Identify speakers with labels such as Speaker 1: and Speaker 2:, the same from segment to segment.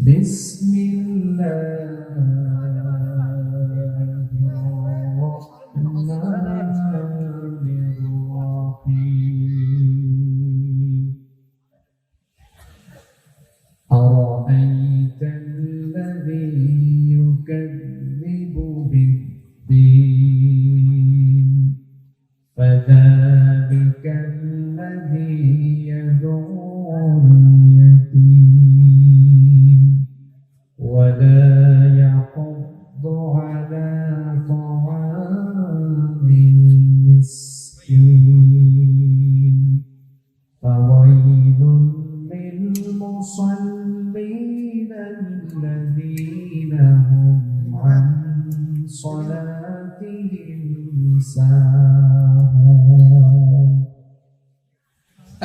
Speaker 1: بسم الله الرحمن الرحيم أرأيت الذي يكذب بالدين فذلك الذي يدعو اليتيم ولا يحض على طعام المسكين فويل للمصلين الذين هم عن صلاتهم ساهون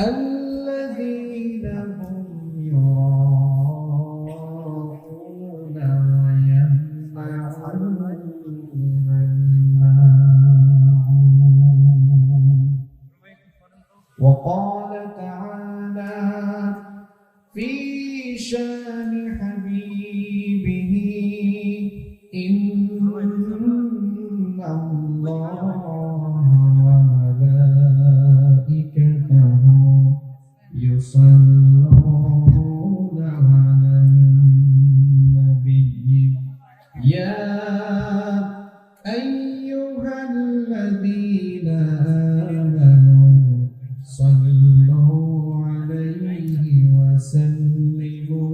Speaker 1: الذين هم يراءون ويمنعون الماعون وقال تعالى في شان حبيبه إن الله وملائكته يصلون على النبي يا أيها الذين آمنوا صلوا عليه وسلموا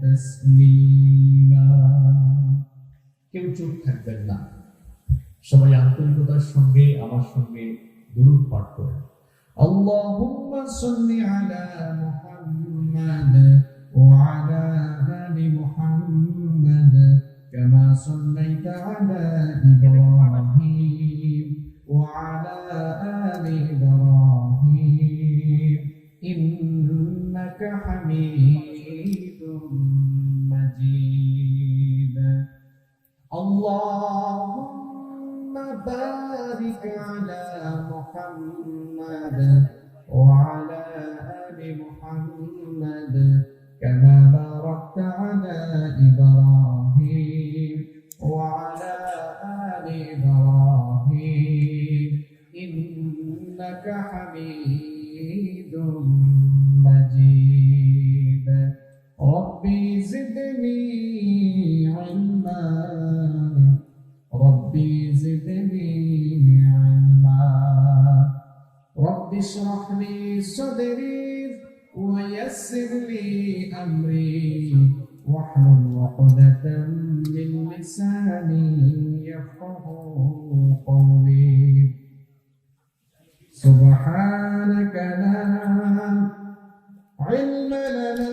Speaker 1: تسليما কেউ চুপ থাকবেন না সবাই আন্তরিকতার সঙ্গে আমার সঙ্গে দুরূদ পাঠ করেন আল্লাহুম্মা সাল্লি আলা মুহাম্মাদ ওয়া আলা আলি মুহাম্মাদ কামা সাল্লাইতা আলা ইব্রাহিম ওয়া আলা আলি ইব্রাহিম ইন্নাকা হামিদুম মাজিদ اللهم بارك على محمد وعلى آل محمد كما باركت على إبراهيم وعلى آل إبراهيم إنك حميد مجيد ربي زدني علما ربي زدني علما رب اشرح لي صدري ويسر لي أمري واحلل عقدة من لساني يفقه قولي سبحانك لا علم لنا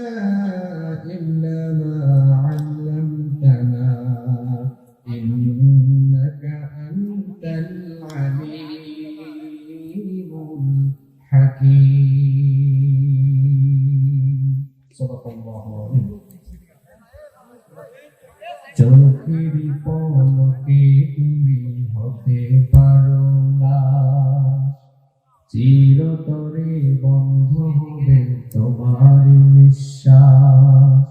Speaker 1: إلا ما علمتنا إنك أنت العليم الحكيم صدق الله العظيم চোখের পলকে তুমি হতে পারো না চিরতরে বন্ধ হবে তোমার নিঃশ্বাস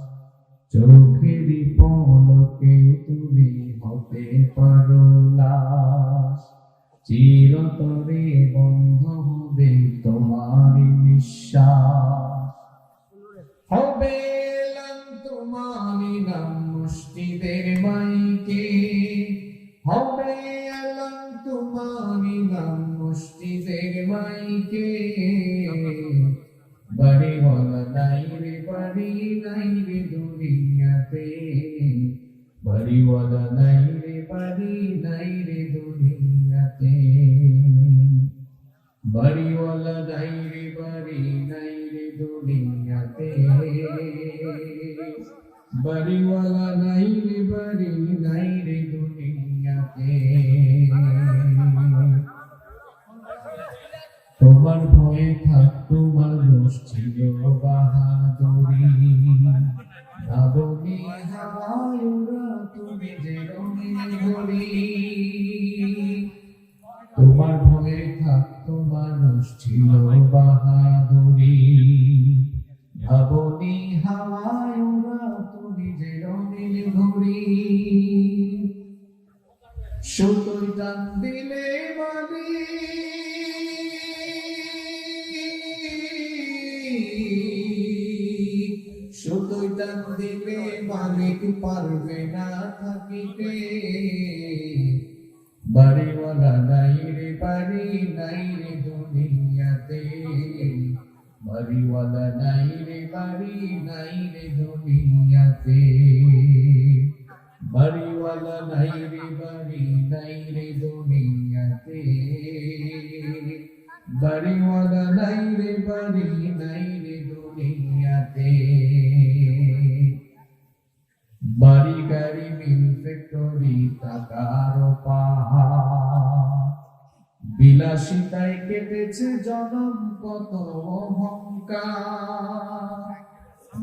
Speaker 1: চোখের পলকে তুমি হতে পারো লাশ চিরতরে বন্ধ হবে তোমার নিঃশ্বাস হবে তোমার নাম মুষ্টিদের মাইকে হবে তোমার নাম মুষ্টিদের মাইকে বাড়ি বলা নাই রে বাড়ি নাই রে দুনিয়াতে বাড়ি বলা নাই রে বাড়ি নাই রে দুনিয়াতে বাড়িওয়ালা নাই রে বাড়ি নাই রে দুনিয়াতে বাড়িওয়ালা নাই রে বাড়ি নাই রে দুনিয়াতে তোমার ভয়ে থাকতো মানুষ ছিল বাহাদুরি ভাবনি হাওয়ায় ওরা তুমি যে রঙিন ঘড়ি তোমার ভয়ে থাকতো মানুষ ছিল বাহাদুরি ভাবনি হাওয়ায় ওরা সুতোই টান দিলে বাড়ি সুতোই টান দিলে মালিক পারবে না থাকিতে বাড়িওয়ালা নাই রে বাড়ি নাই রে দুনিয়াতে বাড়িওয়ালা নাই রে বাড়ি নাই রে দুনিয়াতে বাড়িওয়ালা নাই রে বাড়ি নাই রে দুনিয়াতে বাড়িওয়ালা নাই রে বাড়ি নাই রে দুনিয়াতে বাড়ি গাড়ি মিল ফ্যাক্টরি টাকার পাহাড় বিলাসিতায় কেটেছে জনম কত অহংকার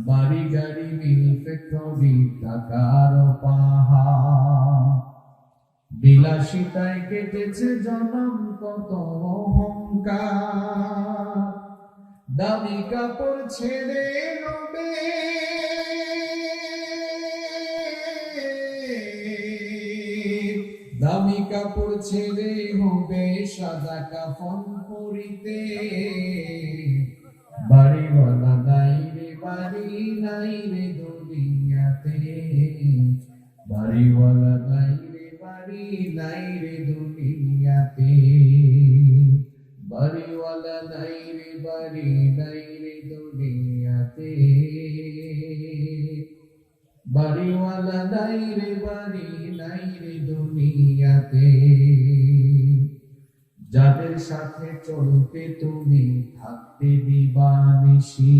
Speaker 1: বাড়ি গাড়ি মিল ফ্যাক্টরি টাকার পাহাড় বিলাসিতায় কেটেছে জনম কত অহংকার দামি কাপড় ছেড়ে রবে দামি কাপড় ছেড়ে হবে সাদা কাফন পরিতে বাড়িওয়ালা নাই রে বাড়ি নাই রে দুনিয়াতে বাড়িওয়ালা নাই রে বাড়ি নাই রে দুনিয়াতে বাড়িওয়ালা নাই রে বাড়ি নাই রে দুনিয়াতে বাড়িওয়ালা নাই রে বাড়ি নাই রে দুনিয়াতে যাদের সাথে চলতে তুমি থাকতে দিবানিশি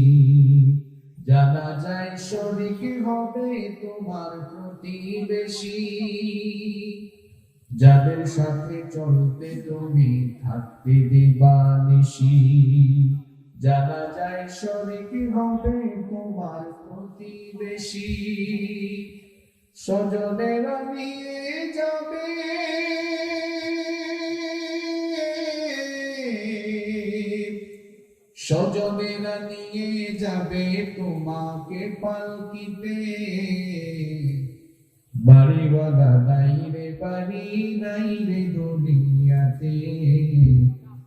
Speaker 1: জানা যায় শরীক হবে তোমার প্রতিবেশী যাদের সাথে চলতে তুমি থাকতে দিবানিশি জানা যায় শরীক হবে তোমার প্রতিবেশী স্বজনেরা নিয়ে যাবে স্বজনেরা নিয়ে যাবে তোমাকে পালকিতে বাড়িওয়ালা নাই রে বাড়ি নাই রে দুনিয়াতে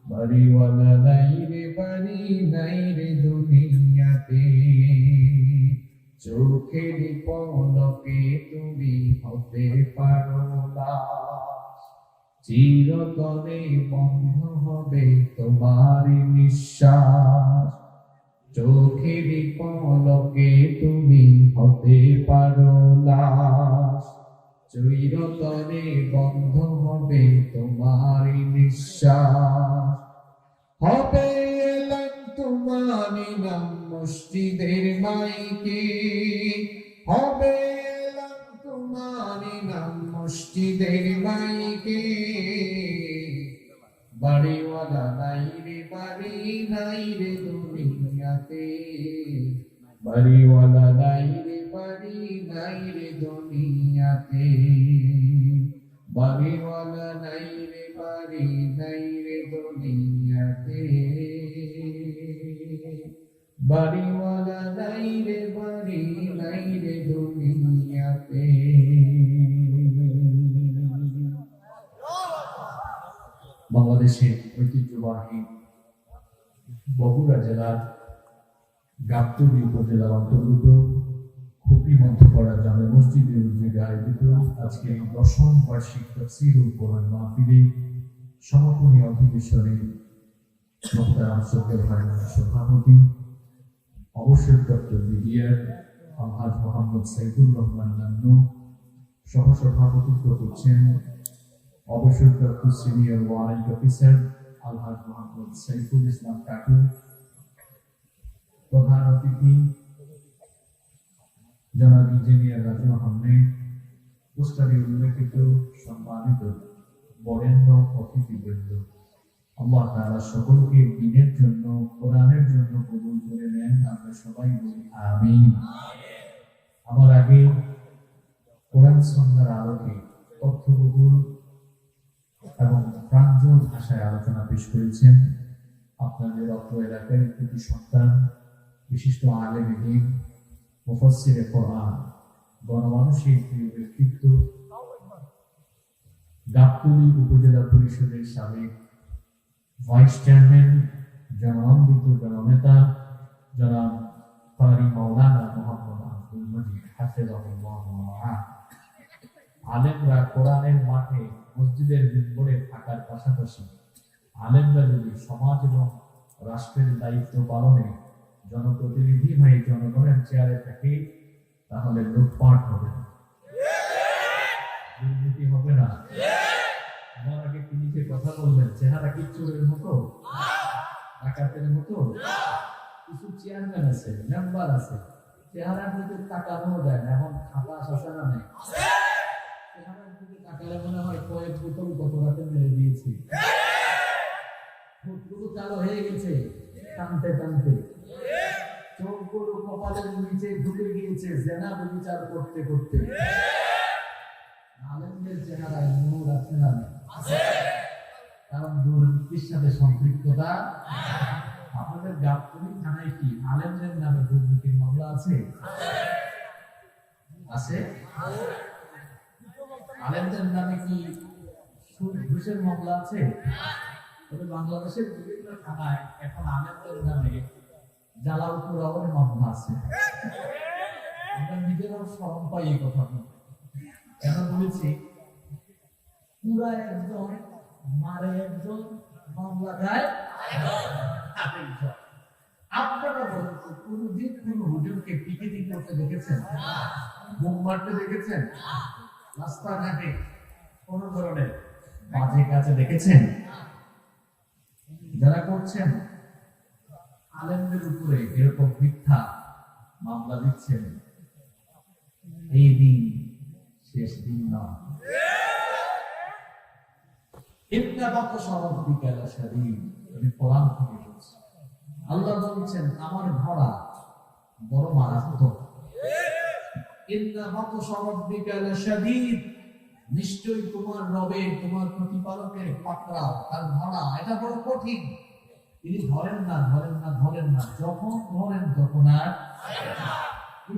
Speaker 1: বাড়িওয়ালা নাই রে বাড়ি নাই রে দুনিয়াতে চোখের পলকে তুমি হতে পারো না চিরতরে বন্ধ হবে তোমার নিঃশ্বাস চোখের পলকে তুমি হতে পারো না চিরতরে বন্ধ হবে তোমার নিঃশ্বাস হবে এলাম তোমার নাম মসজিদের মাইকে হবে এলাম তোমার নাম মসজিদের মাইকে বাড়িওয়ালা নাই রে বাড়ি নাই রে দুনিয়াতে বাড়িওয়ালা নাই রে বাড়ি নাই রে দুনিয়াতে বাড়িওয়ালা নাই রে বাড়ি নাই রে দুনিয়াতে বাড়িওয়ালা নাই রে বাড়ি নাই রে দুনিয়াতে বাংলাদেশের ঐতিহ্যবাহী বগুড়া জেলার গাবতলী উপজেলার অন্তর্গত খুপি মধ্যপাড়া জামে মসজিদের উদ্যোগে আয়োজিত আজকে 10ম বার্ষিক তাফসীরুল কোরআন মাহফিলে সমাপনী অধিবেশনে মোহতারাম সরকার ভাইয়ের সভাপতি অবসরপ্রাপ্ত বিডিআর আলহাজ মোহাম্মদ সাইফুর রহমান নান্নু সহসভাপতিত্ব করছেন অবসরপ্রাপ্ত সিনিয়র ওয়ারেন্ট অফিসার আলহাজ মোহাম্মদ সাইফুল ইসলাম কাকু প্রধান অতিথি জনাব ইঞ্জিনিয়ার রাজু আহমেদ পোস্টারে উল্লেখিত সম্মানিত বরেণ্য অতিথিবৃন্দ আল্লাহ তাআলা সকলকে দ্বীনের জন্য কোরআনের জন্য কবুল করে নেন আমরা সবাই বলি আমিন আমার আগে কোরআন সুন্নাহর আলোকে তথ্যবহুল এবং প্রাঞ্জল ভাষায় আলোচনা পেশ করেছেন আপনাদের অত্র এলাকার একটি সন্তান বিশিষ্ট আলেম দ্বীন মুফাসসিরে কোরআন গণমানুষের প্রিয় ব্যক্তিত্ব গাবতলী উপজেলা পরিষদের সাবেক ভাইস চেয়ারম্যান, জননন্দিত জননেতা জনাব কারি মাওলানা মোহাম্মদ আব্দুল মজিদ হাফেজাহুল্লাহ ওয়া রাআহ। আলেমরা কোরআনের মাঠে মসজিদের মিম্বরে থাকার পাশাপাশি আলেমরা যদি সমাজ এবং রাষ্ট্রের দায়িত্ব পালনে জনপ্রতিনিধি হয়ে জনগণের চেয়ারে থাকে, তাহলে লুটপাট হবে না, দুর্নীতি হবে না। আমার আগে তিনি যে কথা বললেন, চেহারা কি চোরের মতো, ডাকাতের মতো? কিছু চেয়ারম্যান আছে, মেম্বার আছে, চেহারার দিকে তাকানো যায় না, এখন খালাস আছে না নেই? চেহারার দিকে তাকালে মনে হয় কয়েক বোতল গত রাতে মেরে দিয়েছি, ঠোঁটগুলো কালো হয়ে গেছে টানতে টানতে, চোখগুলো কপালের নিচে ঢুকে গিয়েছে জেনা বিচার করতে করতে। আলেমদের চেহারায় নূর আছে না নেই? কারণ দুর্নীতির সাথে সম্পৃক্ততা। আপনাদের গাবতলী থানায় কি আলেমদের নামে দুর্নীতির মামলা আছে? আছে? আলেমদের নামে কি সুদ ঘুষের মামলা আছে? তবে বাংলাদেশের বিভিন্ন থানায় এখন আলেমদের নামে জ্বালাও পোড়াওয়ের মামলা আছে। আমরা নিজেরাও শরম পাই এই কথা বলতে। কেন বলেছি? পুরা একজন মারে একজন, মামলা দেয় আরেকজন। আপনারা বলেন তো, কোনদিন কোন হুজুরকে পিকেটিং করতে দেখেছেন? বোম মারতে দেখেছেন? রাস্তাঘাটে কোন ধরনের বাজে কাজে দেখেছেন? যারা করছেন আলেমদের উপরে এরকম মিথ্যা মামলা দিচ্ছেন, এই দিন শেষ দিন নয়। আল্লাহ বলছেন আমার ধরা বড় মারাত্মক। নিশ্চয়ই তোমার রবে, তোমার প্রতিপালকের পাকড়াও, তার ধরা এটা বড় কঠিন। তিনি ধরেন না, ধরেন না, ধরেন না, যখন ধরেন তখন আর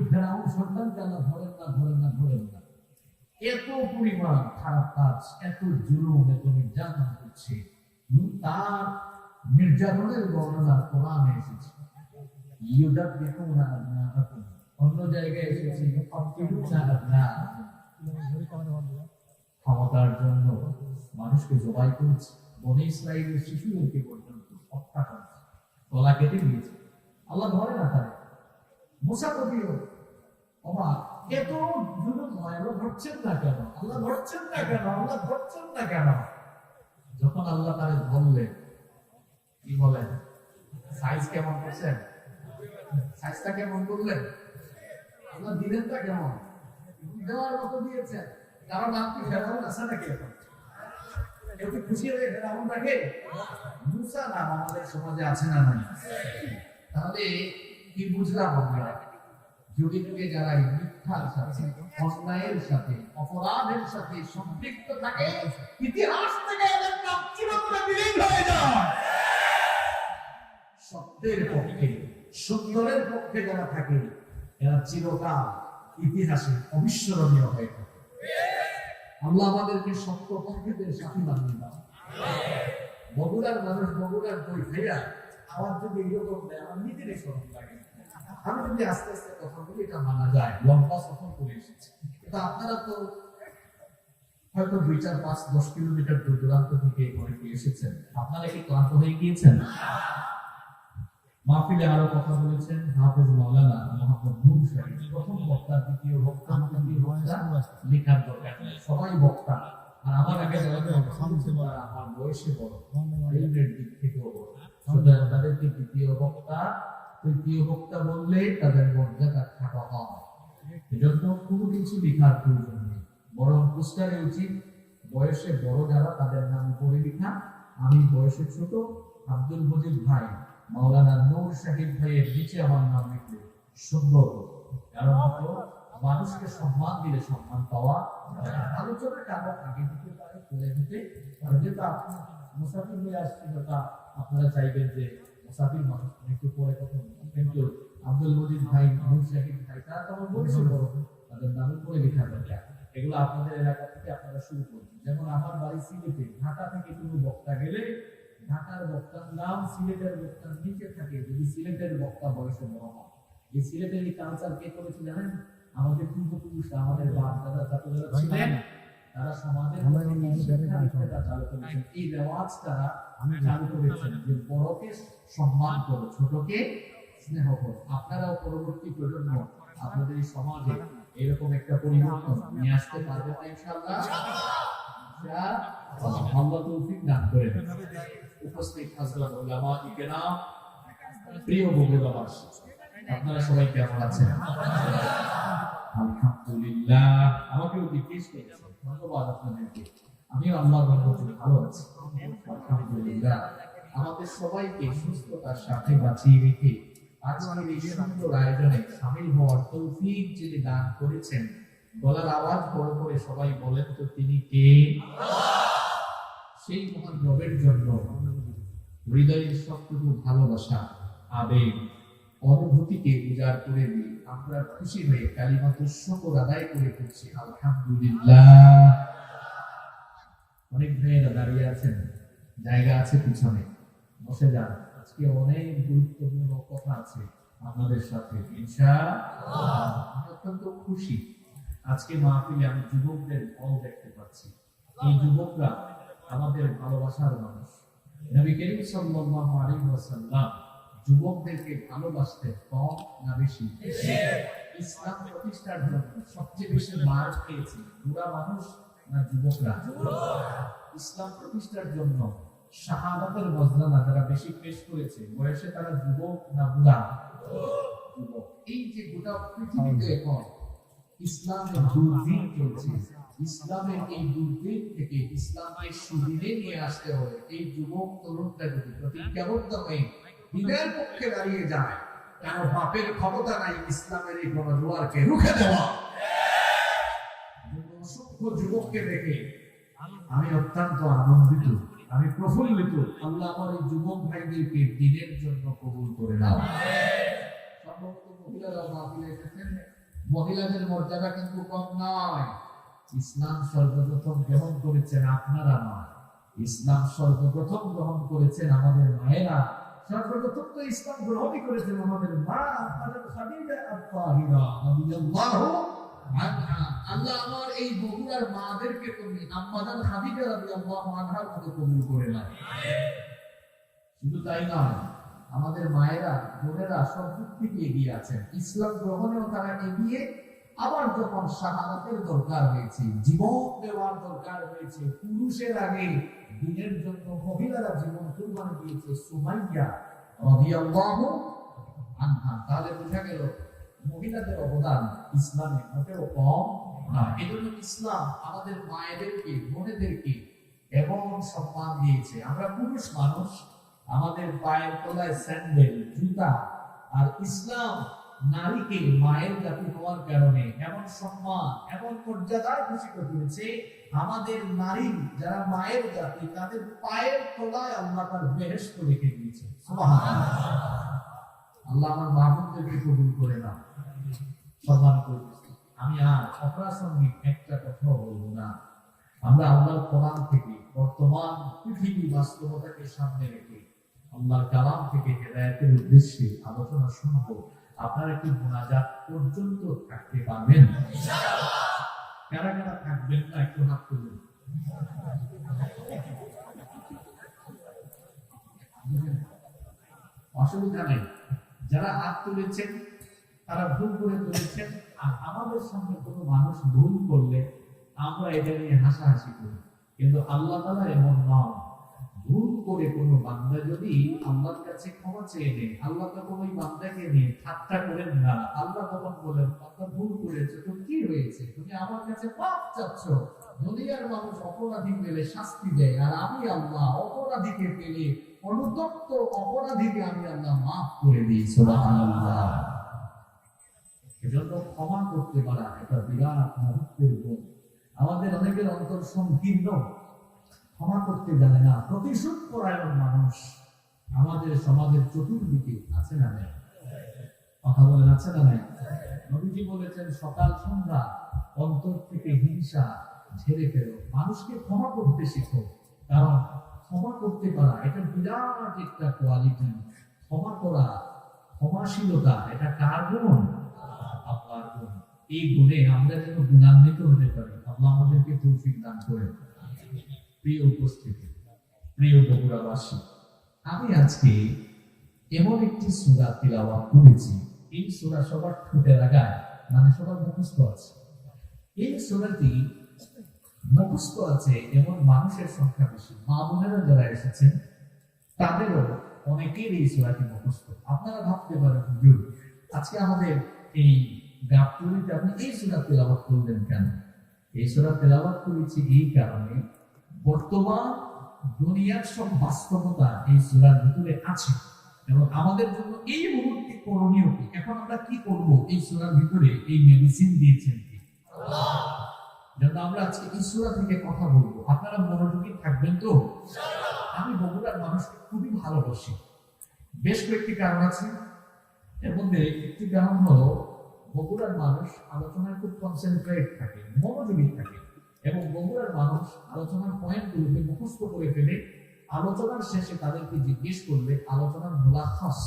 Speaker 1: ফেরাউন সন্তানকে আল্লাহ ধরেন না, ধরেন না, ধরেন না। এত পরিমাণ খারাপ কাজ, এত জুলুম, এত নির্যাতন করছে, তার নির্যাতনের বর্ণনা কোরআনে এসেছে। অন্য জায়গায় এসেছে ক্ষমতার জন্য মানুষকে জবাই করেছে, বনী ইসরাইলের শিশুদেরকে পর্যন্ত হত্যা করেছে, গলা কেটে দিয়েছে। আল্লাহ ধরে না তারে। মুসা কবিও অবাক, এত জুলুম হয়, আল্লাহ ধরছেন না কেন? আল্লাহ ধরছেন না কেন? আল্লাহ ধরছেন না কেন? যখন আল্লাহ তারে ধরলেন, কি বলেন? সাইজ কেমন করছেন? সাইজটা কেমন করলেন? আল্লাহ দিলেনটা কেমন? দেওয়ার মতো দিয়েছেন। কারণ আপনি ফেরাউন আছে নাকি? এখন কেউ কি খুশি হয়ে ফেরাউন রাখে? মুসা নাম আমাদের সমাজে আছে না নাই? তাহলে কি বুঝলাম আমরা? যুগে যুগে যারা মিথ্যার সাথে, অন্যায়ের সাথে, অপরাধের সাথে সম্পৃক্ত থাকে, ইতিহাস থেকে এদের নাম চিরতরে বিলীন হয়ে যায়। সত্যের পক্ষে, সুন্দরের পক্ষে যারা থাকে, এরা চিরকাল ইতিহাসে অবিস্মরণীয় হয়ে থাকে। আল্লাহ আমাদেরকে সত্য পক্ষেদের সাথী বানিয়ে দাও। বগুড়ার মানুষ বগুড়ার বই ফেরা আমার যদি এরকম দেয়, আমার নিজেরই শরম লাগে। আমি যদি আস্তে আস্তে কথা বলি, এটা মানা যায়, লম্বা সফর করে এসেছি। কিন্তু আপনারা তো হয়তো 2, 4, 5, 10 কিলোমিটার দূর দূরান্ত থেকে অনেকে এসেছেন। আপনারা কি ক্লান্ত হয়ে গিয়েছেন? মাহফিলে আরো কথা বলেছেন হাফেজ মাওলানা মোহাম্মদ নূর সাহেব। প্রথম বক্তা, দ্বিতীয় বক্তা, তৃতীয় বক্তা লেখার দরকার নেই, সবাই বক্তা। আর আমার আগে যারা আমার বয়সে বড়, রেলের দিক থেকেও বড়, সুতরাং তাদেরকে দ্বিতীয় বক্তা, তৃতীয় বক্তা বললে তাদের মর্যাদা খাটো হয়। এজন্য কোনো কিছু লেখার প্রয়োজন নেই, বরং পোস্টারে উচিত বয়সে বড় যারা তাদের নাম উপরে লেখা। আমি বয়সে ছোট আব্দুল মজিদ ভাই, মাওলানা নূর সাহেব ভাইয়ের নিচে আমার নাম লিখলে সুন্দর। কারণ মানুষকে সম্মান দিলে সম্মান পাওয়া। আলোচনার কারণ আগে দিতে পারে, পরে দিতে পারে। যেহেতু আপনি মুসাফির হয়ে আসছিল, তা আপনারা চাইবেন যে মুসাফির মানুষ একটু পরে কথা বলবেন। কিন্তু আব্দুল মজিদ ভাই, নূর সাহেব ভাই, তারা তো আমার বয়সে বড়, তাদের নামের পরে লেখা দরকার। এগুলো আপনাদের এলাকা থেকে আপনারা শুরু করবেন। যেমন আমার বাড়ি সিলেটে, ঢাকা থেকে কোনো বক্তা গেলে ঢাকার বক্তার নাম সিলেটের বক্তার নিচে থাকে, যদি সিলেটের বক্তা বয়সে বড় হয়। এই সিলেটের এই কালচার কে করেছে জানেন? আমাদের পূর্বপুরুষরা, আমাদের বাপ দাদা চাচা ছিলেন, তারা সমাজের চালু করেছেন। এই রেওয়াজ তারা চালু করেছেন যে বড়কে সম্মান করো, ছোটকে স্নেহ করো। আপনারাও পরবর্তী প্রজন্ম আপনাদের এই সমাজে এরকম একটা পরিবর্তন নিয়ে আসতে পারবেন না ইনশাআল্লাহ। আল্লাহ তৌফিক দান করেন। উপস্থিত হযরত উলামা ইকরাম, প্রিয় বগুড়াবাসী, আপনারা সবাই কেমন আছেন? আলহামদুলিল্লাহ। আমাকেও জিজ্ঞেস করেছেন, ধন্যবাদ আপনাদেরকে। আমিও আল্লাহর রহমতে ভালো আছি, আলহামদুলিল্লাহ। আমাদের সবাইকে সুস্থতার সাথে বাঁচিয়ে রেখে আজকের এই সুন্দর আয়োজনে শামিল হওয়ার তৌফিক যিনি দান করেছেন, গলার আওয়াজ বড় করে সবাই বলেন তো তিনি কে? সেই মহান রবের জন্য হৃদয়ের সবটুকু ভালোবাসা, আবেগ, অনুভূতিকে উজাড় করে দিয়ে আমরা খুশি হয়ে কালিমাতুর শুকর আদায় করে করছি আলহামদুলিল্লাহ। অনেক ভাইয়েরা দাঁড়িয়ে আছেন, জায়গা আছে পিছনে, বসে যান। আজকে অনেক গুরুত্বপূর্ণ কথা আছে আপনাদের সাথে ইনশাআল্লাহ। আমি অত্যন্ত খুশি আজকে মাহফিলে আমি যুবকদের ফল দেখতে পাচ্ছি। এই যুবকরা আমাদের ভালোবাসার মানুষ। নবী করিম সাল্লাল্লাহু আলাইহি ওয়াসাল্লাম যুবকদেরকে ভালোবাসতেন কম না বেশি? ইসলাম প্রতিষ্ঠার জন্য সবচেয়ে বেশি মার খেয়েছে বুড়া মানুষ না যুবকরা? ইসলাম প্রতিষ্ঠার জন্য শাহাদাতের মজলানা যারা বেশি পেশ করেছে, বয়সে তারা যুবক না বুড়া? যুবক। এই যে গোটা পৃথিবীতে এখন ইসলামের দুর্দিন চলছে, ইসলামের এই দুর্দিন থেকে ইসলামকে সুদিনে নিয়ে আসতে হবে। এই যুবক তরুণরা যদি প্রতিজ্ঞাবদ্ধ হয়ে দিনের পক্ষে দাঁড়িয়ে যায়, কারণ বাপের ক্ষমতা নাই ইসলামের এই গণজোয়ারকে রুখে দেওয়া। অসংখ্য যুবককে দেখে আমি অত্যন্ত আনন্দিত, আমি প্রফুল্লিত। আল্লাহ আমার এই যুবক ভাইদেরকে দিনের জন্য কবুল করে নাও। সম্ভবত মহিলারা মাহফিলে এসেছেন, মহিলাদের মর্যাদা কিন্তু কম নয়। ইসলাম সর্বপ্রথম গ্রহণ করেছেন আপনারা নয়, ইসলাম সর্বপ্রথম গ্রহণ করেছেন আমাদের মায়েরা। সর্বপ্রথম তো ইসলাম গ্রহণই করেছেন আমাদের মা খাদিজা আত-তাহিরা রাদিয়াল্লাহু আনহা। আল্লাহ আমার এই বগুড়ার মাদেরকে তুমি আম্মাজান খাদিজা রাদিয়াল্লাহু আনহার মতো কবুল করে নাও। শুধু তাই নয়, আমাদের মায়েরা বোনেরা সব দিক থেকে এগিয়ে আছেন, ইসলাম গ্রহণেও তারা এগিয়ে। আবার যখন শাহাদাতের দরকার হয়েছে, জীবন দেওয়ার দরকার হয়েছে, পুরুষের আগে দিনের জন্য মহিলারা জীবন কুরবানি দিয়েছে সুমাইয়া রাদিয়াল্লাহু আনহা। তাহলে বোঝা গেল মহিলাদের অবদান ইসলামে মোটেও কম না। এজন্য ইসলাম আমাদের মায়েদেরকে, বোনেদেরকে এমন সম্মান দিয়েছে। আমরা পুরুষ মানুষ, আমাদের পায়ের তলায় স্যান্ডেল, জুতা, আর ইসলাম নারীকে মায়ের জাতি হওয়ার কারণে এমন সম্মান, এমন মর্যাদায় ভূষিত করেছে। আমাদের নারী যারা মায়ের জাতি, তাদের পায়ের তলায় আল্লাহ তার বেহেশত রেখে দিয়েছে। সুবহানাল্লাহ। আল্লাহ আমার মাহবুবদেরকে কবুল করে নাও, সম্মান করতেছি। আমি আর অপ্রাসঙ্গিক একটা কথাও বলবো না। আমরা আল্লাহর কোরআন থেকে বর্তমান পৃথিবী বাস্তবতাকে সামনে রেখে আল্লাহর কালাম থেকে হেদায়েতের উদ্দেশ্যে আলোচনা শুনবো। আপনারা কি মুনাজাত পর্যন্ত থাকতে পারবেন? ইনশাআল্লাহ। কারা কারা থাকবেন না একটু হাত তুলুন। অসুবিধা নেই, যারা হাত তুলেছেন তারা ভুল করে তুলেছেন। আর আমাদের সঙ্গে কোনো মানুষ ভুল করলে আমরা এটা নিয়ে হাসাহাসি করি, কিন্তু আল্লাহ তাআলা এমন নন। ভুল করে কোনো বান্দা যদি আল্লাহর কাছে ক্ষমা চেয়ে নেয়, আল্লাহ তখন ওই বান্দাকে নিয়ে ঠাট্টা করেন না। আল্লাহ তখন বলেন, বান্দা ভুল করেছে, তো কি হয়েছে, তুমি আমার কাছে পাপ চাচ্ছ। দুনিয়ার মানুষ অপরাধী পেলে শাস্তি দেয়, আর আমি আল্লাহ অপরাধীকে পেলে, অনুতপ্ত অপরাধীকে আমি আল্লাহ মাফ করে দিই। সুবহানাল্লাহ। এজন্য ক্ষমা করতে পারা এটা বিরাট মহত্বের গুণ। আমাদের অনেকের অন্তর সংকীর্ণ, ক্ষমা করতে জানে না, প্রতিশোধ পরায়ণ মানুষ আমাদের সমাজের চতুর্দিকে আছে না নাই? কথা বলেন আছে না নাই? নবীজি বলেছেন সকাল সন্ধ্যা অন্তর থেকে হিংসা ঝেড়ে ফেলো, মানুষকে ক্ষমা করতে শিখো। কারণ ক্ষমা করতে পারা এটা বিরাট একটা কোয়ালিটি। ক্ষমা করা, ক্ষমাশীলতা, এটা কার গুণ? আল্লাহর গুণ। এই গুণে আমরা যেন গুণান্বিত হতে পারি, আল্লাহ আমাদেরকে তৌফিক দান করে। প্রিয় উপস্থিতি, প্রিয় বগুড়াবাসী, আমি আজকে এমন একটি সূরা তিলাওয়াত করেছি, এই সূরা সবার ঠোঁটে লাগায়, মানে সবার মুখস্থ আছে। এই সূরাটি মুখস্থ আছে এমন মানুষের সংখ্যা বেশি। মা বোনেরা যারা এসেছেন তাদেরও অনেকের এই সূরাটি মুখস্থ। আপনারা ভাবতে পারেন, হুজুর আজকে আমাদের এই গাবতলীতে আপনি এই সূরা তেলাওয়াত করলেন কেন? এই সূরা তেলাওয়াত করেছি এই কারণে, বর্তমান দুনিয়ার সব বাস্তবতা এই সূরার ভিতরে আছে এবং আমাদের জন্য এই মুহূর্তে করণীয় কি, এখন আমরা কি করব, এই সূরার ভিতরে এই মেডিসিন দিয়েছেন কি আল্লাহ। যেন আমরা আজকে এই সূরা থেকে কথা বলবো, আপনারা মনোযোগী থাকবেন তো? আমি বগুড়ার মানুষকে খুবই ভালোবাসি, বেশ কয়েকটি কারণ আছে। এর মধ্যে একটি কারণ হলো বগুড়ার মানুষ আলোচনায় খুব কনসেন্ট্রেট থাকে, মনোযোগী থাকে, এবং বগুড়ার মানুষ আলোচনার পয়েন্টগুলোকে মুখস্থ করে ফেলে। আলোচনার শেষে তাদেরকে জিজ্ঞেস করলে আলোচনার মুলাখাস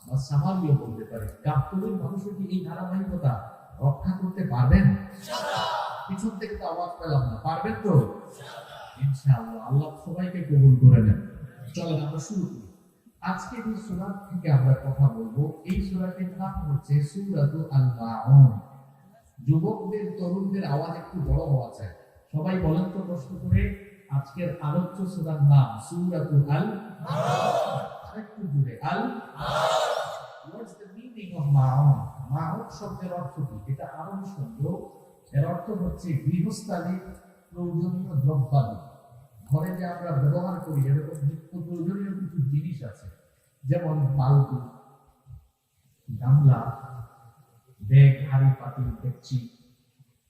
Speaker 1: বা সামারিও বলতে পারে। গাবতলীর মানুষের কি এই ধারাবাহিকতা রক্ষা করতে পারবেন? পিছন থেকে তো আওয়াজ পেলাম না, পারবেন তো? ইনশাআল্লাহ, আল্লাহ সবাইকে কবুল করে নেন। চলেন আমরা শুরু করি। আজকে যে সূরা থেকে আমরা কথা বলবো, এই সূরাটির নাম হচ্ছে সূরাতুল আল-মাউন। যুবকদের, তরুণদের আওয়াজ একটু বড় হওয়া চাই। সবাই বলেন তো কষ্ট করে, আজকের আলোচ্য সূরার নাম সূরাতুল আল-মাউন। আরেকটু জুড়ে, আল-মাউন। What's the meaning of মাউন? মাউন শব্দের অর্থ কি? এটা আরবি শব্দ। এর অর্থ হচ্ছে গৃহস্থালির প্রয়োজনীয় দ্রব্যাদি। ঘরে যে আমরা ব্যবহার করি এরকম নিত্য প্রয়োজনীয় কিছু জিনিস আছে, যেমন বালতি, গামলা, ব্যাগ, হাঁড়ি, পাতিল, ডেকচি,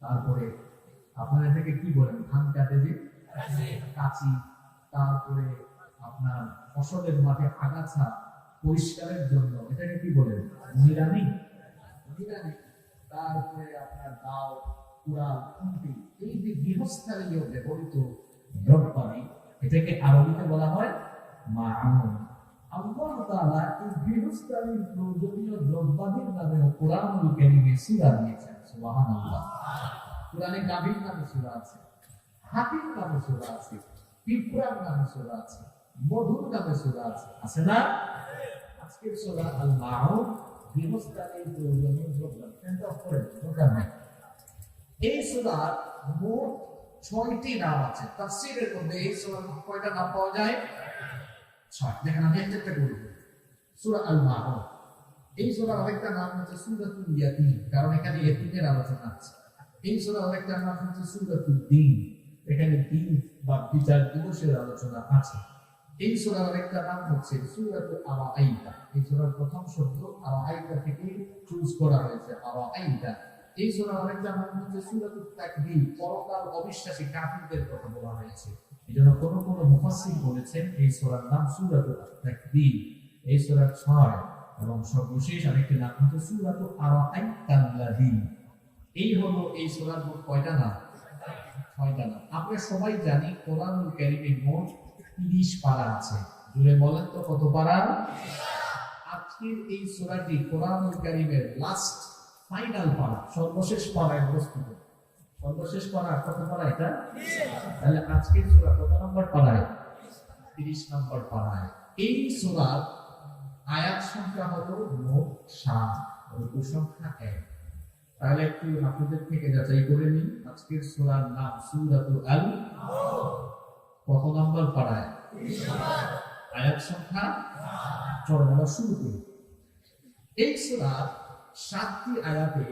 Speaker 1: তারপরে আপনারা এটাকে কি বলেন, ধান কাটে যে কাঁচি, তারপরে আপনার ফসলের মাঠে আগাছা পরিষ্কারের জন্য এটাকে কি বলেন, নিড়ানি, তারপরে আপনার দাও, কুড়াল, খুন্তি, এই যে গৃহস্থালীয় ব্যবহৃত দ্রব্যাদি, এটাকে আরবিতে বলা হয় মাউন। আল্লাহ তাআলা এই গৃহস্থালীর প্রয়োজনীয় দ্রব্যাদির নামে কোরআনুল কারীমে সূরা দিয়েছেন। সুবহানাল্লাহ। কোরআনে গাভীর নামে সূরা আছে, হাতির নামে সূরা আছে, পিঁপড়ার নামে সূরা আছে, মধুর নামে সূরা আছে, আছে না? আজকের সূরা আল-মাউন গৃহস্থালীর প্রয়োজনীয় দ্রব্যাদি। চিন্তা করেন, দরকার নাই। এই সূরার মোট ৬টি নাম আছে। তাফসীরের মধ্যে এই সূরার কয়টা নাম পাওয়া যায়? ৬। দেখেন আমি একটা করে সূরা আল-মাউন। এই সূরার আরেকটা নাম হচ্ছে সূরাতুল ইয়াতীম, কারণ এখানে ইয়তীমের আলোচনা আছে। এই সূরার আরেকটা নাম হচ্ছে সূরাতুল দ্বীন, এখানে দ্বীন বা বিচার দিবসের আলোচনা আছে। এই সূরার আরেকটা নাম হচ্ছে সূরাতুল আওয়াইদা। এই সূরার প্রথম শব্দ আওয়াইদা থেকে চুজ করা হয়েছে, আওয়াইদা। এই সূরার আরেকটা নাম হচ্ছে সূরাতুত তাকবীর, পরকাল অবিশ্বাসী কাফিরদের কথা বলা হয়েছে। এজন্য কোন কোন মুফাসসির বলেছেন এই সূরার নাম সূরাতুত তাকবীর। এই সূরা ৬ এবং সর্বশেষ আরেকটি নাম হচ্ছে সূরাতুল আরাআইতাল্লাযী। এই হলো এই সূরার মোট কয়টা নাম? ৬টা নাম। আমরা সবাই জানি কোরআনুল কারীমে মোট ৩০ পারা আছে। জুড়ে বলেন তো কত পারা? আজকের এই সূরাটি কোরআনুল কারীমের লাস্ট ফাইনাল পারা, সর্বশেষ পারায় অবস্থিত। সর্বশেষ পারা কত পারা এটা? তাহলে আজকের সূরা কত নম্বর পারায়? ৩০ নম্বর পারায়। এই সূরার আয়াত সংখ্যা হলো মোট ৭, রুকু সংখ্যা ১। তাহলে একটু আপনাদের থেকে যাচাই করে নিন, আজকের সূরার নাম সূরাতুল আল-মাউন, কত নম্বর পারায়? ৩০ নম্বর। আয়াত সংখ্যা ৪। আমরা শুরু করি। এই সূরার ৭টি আয়াতে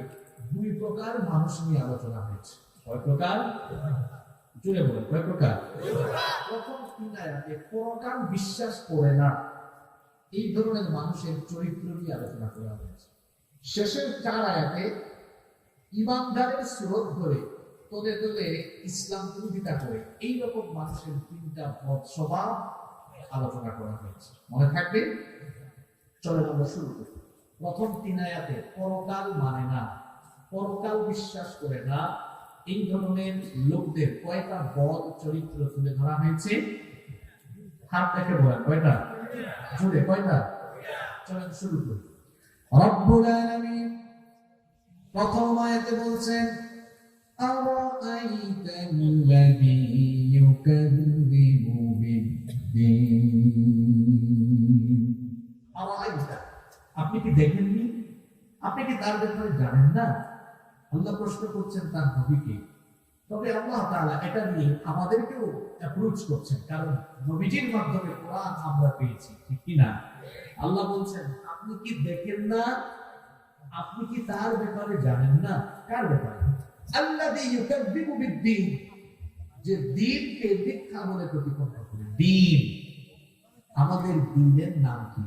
Speaker 1: ২ প্রকার মানুষ নিয়ে আলোচনা হয়েছে। কয় প্রকার? জুড়ে বলেন, কয় প্রকার? প্রথম ৩ আয়াতে পরকাল বিশ্বাস করে না, এই ধরনের মানুষের চরিত্র নিয়ে আলোচনা করা হয়েছে। শেষের ৪ আয়াতে ঈমানদারের সুরত ধরে তোলে তোলে ইসলাম বিরোধিতা করে এইরকম মানুষের ৩টা বদ স্বভাব আলোচনা করা হয়েছে। মনে থাকবে? চলেন আমরা শুরু করি। প্রথম ৩ আয়াতে পরকাল মানে না, পরকাল বিশ্বাস করে না, এই ধরনের লোকদের কয়টা বদ চরিত্র তুলে ধরা হয়েছে? হাত দেখে বলেন কয়টা? জোরে কয়টা? চলেন শুরু করি। রব্বুল আলামিন প্রথম আয়াতে বলছেন আরাআইতাল্লাযী ইউকাযযিবু বিদ্দীন। আরাআইতা, আপনি কি দেখেননি? আপনি কি তার ব্যাপারে জানেন না? আল্লাহ প্রশ্ন করছেন তার নবীকে। তবে আল্লাহ তাআলা এটা নিয়ে আমাদেরকেও অ্যাপ্রোচ করছেন, কারণ নবীজির মাধ্যমে কোরআন আমরা পেয়েছি, ঠিক কি না? আল্লাহ বলছেন আপনি কি দেখেন না? আপনি কি তার ব্যাপারে জানেন না? কার ব্যাপারে? আল্লাযী ইউকাযযিবু বিদ্দীন, যে দ্বীনকে মিথ্যা বলে প্রতিপন্ন করে। দ্বীন, আমাদের দ্বীনের নাম কি?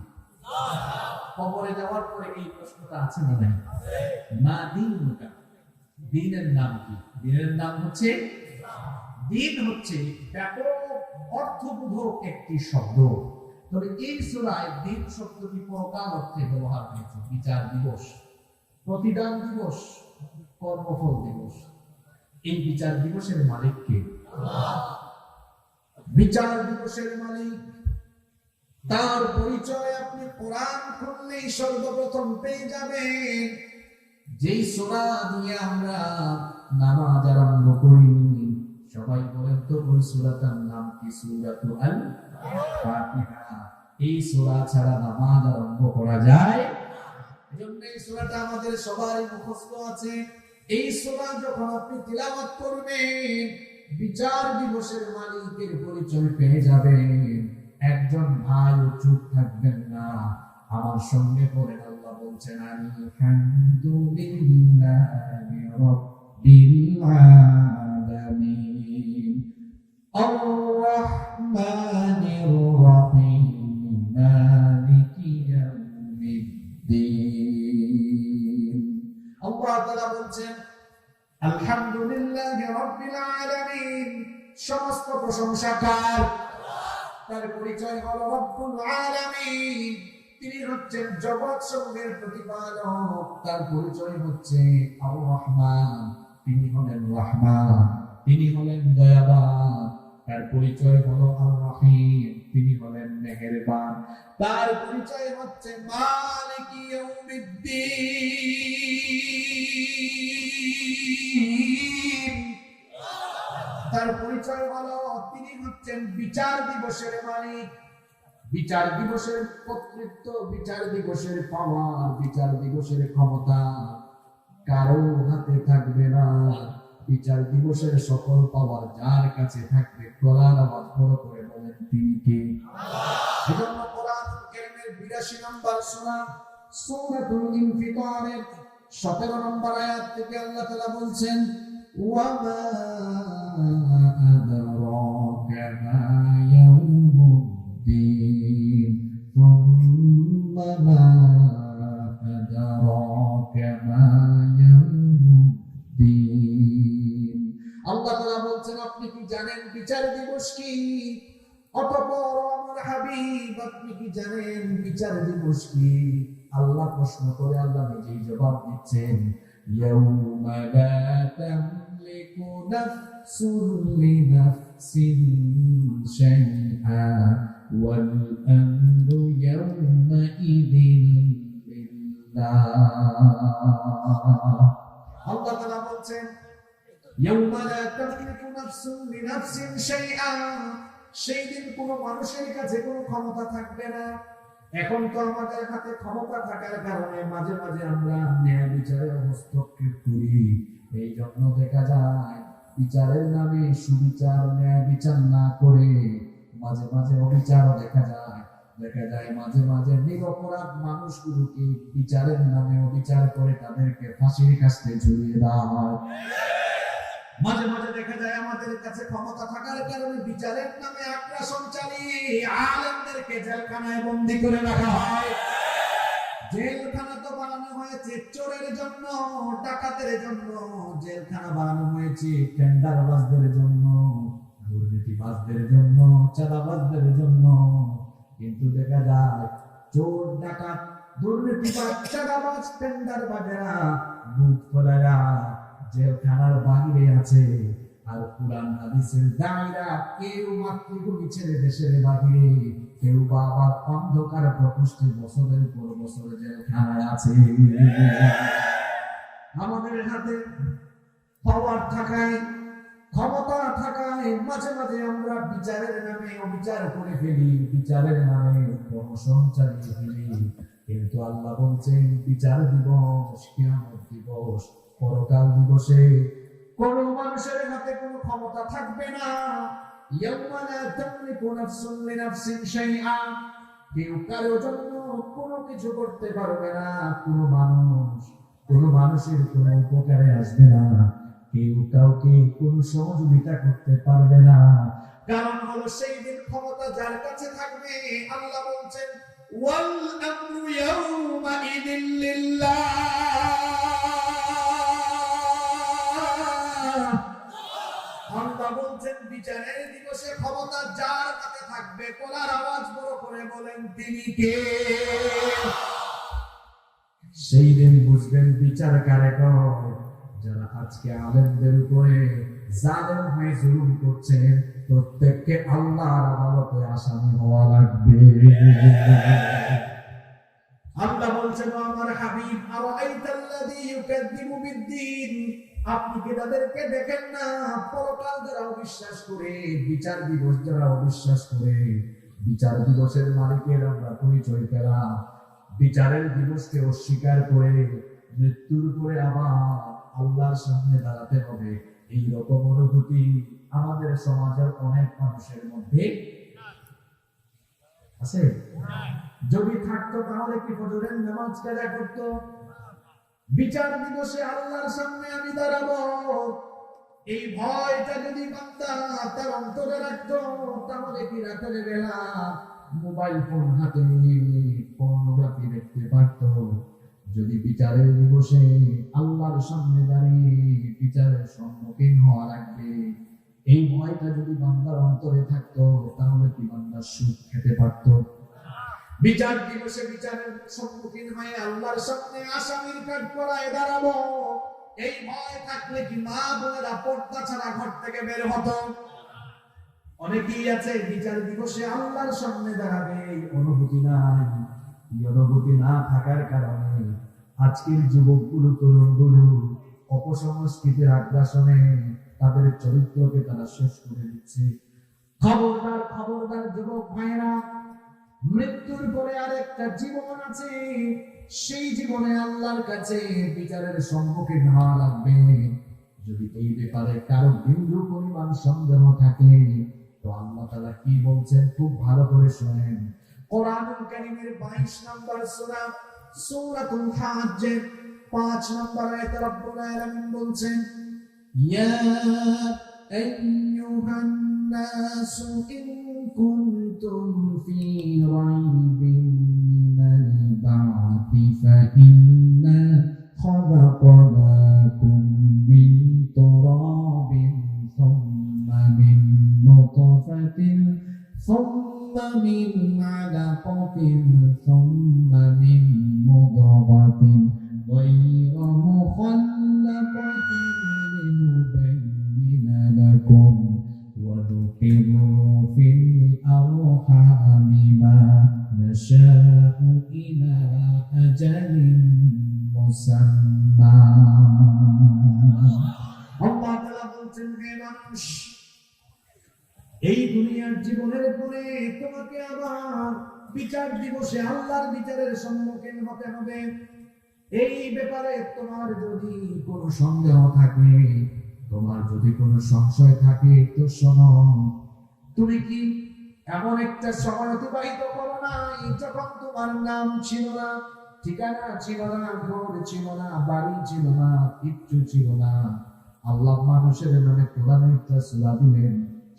Speaker 1: কবরে যাওয়ার পরে এই প্রশ্নটা আছে না নাই? মা দীনুকা, দ্বীনের নাম কি? দ্বীনের নাম হচ্ছে দ্বীন, হচ্ছে ব্যাপক অর্থবোধক একটি শব্দ। তবে এই সূরায় দ্বীন শব্দটি পরকাল অর্থে ব্যবহার হয়েছে। বিচার দিবস, প্রতিদান দিবস, কর্মফল দিবস। এই বিচার দিবসের মালিক কে? বিচার দিবসের মালিক, তার পরিচয় আপনি কোরআন খুললেই সর্বপ্রথম পেয়ে যাবেন। যেই সূরা দিয়ে আমরা নামাজ আরম্ভ করি, সবাই বলেন তো ওই সূরাটার নাম কি? সূরাতুল ফাতিহা। এই সূরা ছাড়া নামাজ আরম্ভ করা যায়? এজন্য এই সূরাটা আমাদের সবারই মুখস্থ আছে। এই সূরা যখন আপনি তিলাওয়াত করবেন, বিচার দিবসের মালিকের পরিচয় পেয়ে যাবেন। একজন ভাই চুপ থাকবেন না, আমার সঙ্গে পড়েন। আল্লাহ বলছেন আলহামদুলিল্লাহি রাব্বিল আলামিন আর রাহমানির রাহিম মালিকি ইয়াউমিদ্দিন। আল্লাহ তাআলা বলছেন আলহামদুলিল্লাহি রাব্বিল আলামিন, সমস্ত প্রশংসা কার? তার পরিচয় হলো রব্বুল আলামিন, তিনি হচ্ছেন জগৎ সমূহের প্রতিপালক। তার পরিচয় হচ্ছে আর রহমান, তিনি হলেন রহমান, তিনি হলেন দয়াবান। তার পরিচয় হলো আর রহিম, তিনি হলেন মেহেরবান। তার পরিচয় হচ্ছে মালিকি ইয়াউমিদ্দিন। তার পরিচয় হলো তিনি হচ্ছেন বিচার দিবসের মালিক। বিচার দিবসের কর্তৃত্ব, বিচার দিবসের পাওয়ার, বিচার দিবসের ক্ষমতা কারো হাতে থাকবে না। বিচার দিবসের সকল পাওয়ার যার কাছে থাকবে, গলার আওয়াজ বড় করে বলেন তিনি কে? এজন্য কোরআন কারীমের ৮২ নম্বর সূরা সূরাতুল ইনফিতারের ১৭ নম্বর আয়াত থেকে আল্লাহ তাআলা বলছেন ওয়ামা আদরাকা মা ইয়াউমুদ্দিন সুম্মা মা আদরাকা মা ইয়াউমুদ্দিন। আল্লাহ তাআলা বলছেন আপনি কি জানেন বিচার দিবস কি? অতঃপর আমার হাবিব আপনি কি জানেন বিচার দিবস কি? আল্লাহ প্রশ্ন করে আল্লাহ নিজেই জবাব দিচ্ছেন ইয়াউমা লা তামলিকু নাফসুন লিনাফসিন শাইআ ওয়াল আমরু ইয়াউমা ইযিন লিল্লাহ। আল্লাহ তাআলা বলছেন ইয়াউমা লা তামলিকু নাফসুন লিনাফসিন শাইআ, সেই দিন কোনো মানুষের কাছে কোনো ক্ষমতা থাকবে না। এখন তো আমাদের হাতে ক্ষমতা থাকার কারণে মাঝে মাঝে আমরা ন্যায় বিচারে হস্তক্ষেপ করি। এই জন্য দেখা যায় বিচারের নামে সুবিচার, ন্যায় বিচার না করে মাঝে মাঝে অবিচার দেখা যায়। মাঝে মাঝে নিরপরাধ মানুষগুলোকে বিচারের নামে অবিচার করে তাদেরকে ফাঁসির কাস্তে ঝুলিয়ে দেওয়া হয়। মাঝে মাঝে দেখা যায় আমাদের কাছে ক্ষমতা থাকার কারণে বিচারের নামে আগ্রাসন চালিয়ে আলেমদেরকে জেলখানায় বন্দী করে রাখা হয়। জেলখানা তো বানানো হয়েছে চোরের জন্য, ডাকাতের জন্য। জেলখানা বানানো হয়েছে টেন্ডারবাজদের জন্য, দুর্নীতিবাজদের জন্য, চাঁদাবাজদের জন্য। কিন্তু দেখা যায় চোর, ডাকাত, দুর্নীতিবাজ, চাঁদাবাজ, টেন্ডারবাজেরা মুখ খোলারা জেলখানার বাহিরে আছে, আর কুরআন হাদিসের দায়রা কেউ মাতৃভূমি ছেড়ে দেশের বাহিরে, কেউ বা আবার অন্ধকার প্রকোষ্ঠে বছরের পর বছর জেলখানায় আছে। আমাদের হাতে পাওয়ার থাকায়, ক্ষমতা থাকায় মাঝে মাঝে আমরা বিচারের নামে অবিচার করে ফেলি, বিচারের নামে প্রমোশন চালিয়ে ফেলি। কিন্তু আল্লাহ বলছেন বিচার দিবস, কিয়ামত দিবস, পরকাল দিবসে কোন মানুষের হাতে কোনো ক্ষমতা থাকবে না। ইয়াউমা লা তামলিকু নাফসুন লিনাফসিন শাইআ, কেউ কারোর জন্য কোনো কিছু করতে পারবে না। কোনো মানুষের কোনো উপকারে আসবে না, কেউ কাউকে কোনো সহযোগিতা করতে পারবে না। কারণ হলো সেই দিন ক্ষমতা যার কাছে থাকবে, আল্লাহ বলছেন ওয়াল আমরু ইয়াউমা ইদিল লিল্লাহ, আল্লাহ বলছেন বিচারের দিবসে ক্ষমতা যার হাতে থাকবে, কোলার আওয়াজ বড় করে বলেন তিনি কে। সেই দিন বুঝবেন বিচার কারে করে। যারা আজকে আলেমদের উপরে জালেম হয়ে জুলুম করছেন, প্রত্যেককে আল্লাহর আদালতে আসামি হওয়া লাগবে। আল্লাহ বলছেন আমার হাবিব আরাআইতাল্লাযী ইউকাযযিবু বিদ্দীন, আপনি কি তাদেরকে দেখেন না পরকাল যারা অবিশ্বাস করে, বিচার দিবস যারা অবিশ্বাস করে। বিচার দিবসের মালিকের আমরা পরিচয় পেলাম, বিচারের দিবসকে অস্বীকার করে মৃত্যুর পরে আবার আল্লাহর সামনে দাঁড়াতে হবে। এই রকম অনুভূতি আমাদের সমাজের অনেক মানুষের মধ্যে আছে। যদি থাকতো তাহলে কি ফজরের নামাজ কাজা করতো? বিচার দিবসে আল্লাহর সামনে আমি দাঁড়াবো, এই ভয়টা যদি বান্দা তার অন্তরে রাখতো, তাহলে কি রাতের বেলা মোবাইল ফোন হাতে নিয়ে পর্নোগ্রাফি দেখতে পারতো? যদি বিচারের দিবসে আল্লাহর সামনে দাঁড়িয়ে বিচারের সম্মুখীন হওয়া লাগবে, এই ভয়টা যদি বান্দার অন্তরে থাকতো, তাহলে কি বান্দা সুদ খেতে পারতো? বিচার দিবসে বিচারের সম্মুখীন হয়ে আল্লাহর সামনে আসামির কাঠ করায় দাঁড়াবো, এই ভয় থাকলে কি মা বোনেরা পর্দা ছাড়া ঘর থেকে বের হতো? অনেকেই আছে বিচার দিবসে আল্লাহর সামনে দাঁড়াবে, এই অনুভূতি নাই। এই অনুভূতি না থাকার কারণে আজকের যুবকগুলো, তরুণগুলো অপসংস্কৃতির আগ্রাসনে তাদের চরিত্রকে তারা শেষ করে দিচ্ছে। খবরদার, খবরদার যুবক ভাইরা, মৃত্যুর পরে আরেকটা জীবন আছে, সেই জীবনে আল্লাহর কাছে বিচারের সম্মুখীন হওয়া লাগবে। যদি এই ব্যাপারে কারো বিন্দু পরিমাণ সন্দেহ থাকে, তো আল্লাহ তাআলা কি বলছেন খুব ভালো করে শুনেন। কোরআনুল কারীমের 22 নম্বর সূরা, সূরাতুল হাজ্জ 5 নম্বর আয়াতে রব্বুল আলামিন বলছেন ইয়া আইয়ুহান নাসু ইন কুনতুম ফি রাইবিন মিনাল বা'থি ফাইন্না খালাকনাকুম মিন তুরাবিন সুম্মা মিন নুতফাতিন সুম্মা মিন আলাকাতিন সুম্মা মিন মুদগাতিন গায়রা মুখাল্লাকাতিন লিনুবাyyিনা লাকুম ওয়া নুকিরু ফিল আরহামি মা নাশাউ ইলা আজালিন মুসাম্মা। আল্লাহ তাআলা বলছেন, হে মানুষ, এই দুনিয়ার জীবনের পরে তোমাকে আবার বিচার দিবসে আল্লাহর বিচারের সম্মুখীন হতে হবে। এই ব্যাপারে তোমার যদি কোনো সন্দেহ থাকে, তোমার যদি কোনো সংশয় থাকে, তো শোনো, তুমি কি এমন একটা সময় অতিবাহিত করো নাই যখন তোমার নাম ছিল না, ঠিকানা ছিল না, ঘর ছিল না, বাড়ি ছিল না, কিচ্ছু ছিল না। আল্লাহ মানুষের নামে কোরআনে একটা সূরা দিলেন,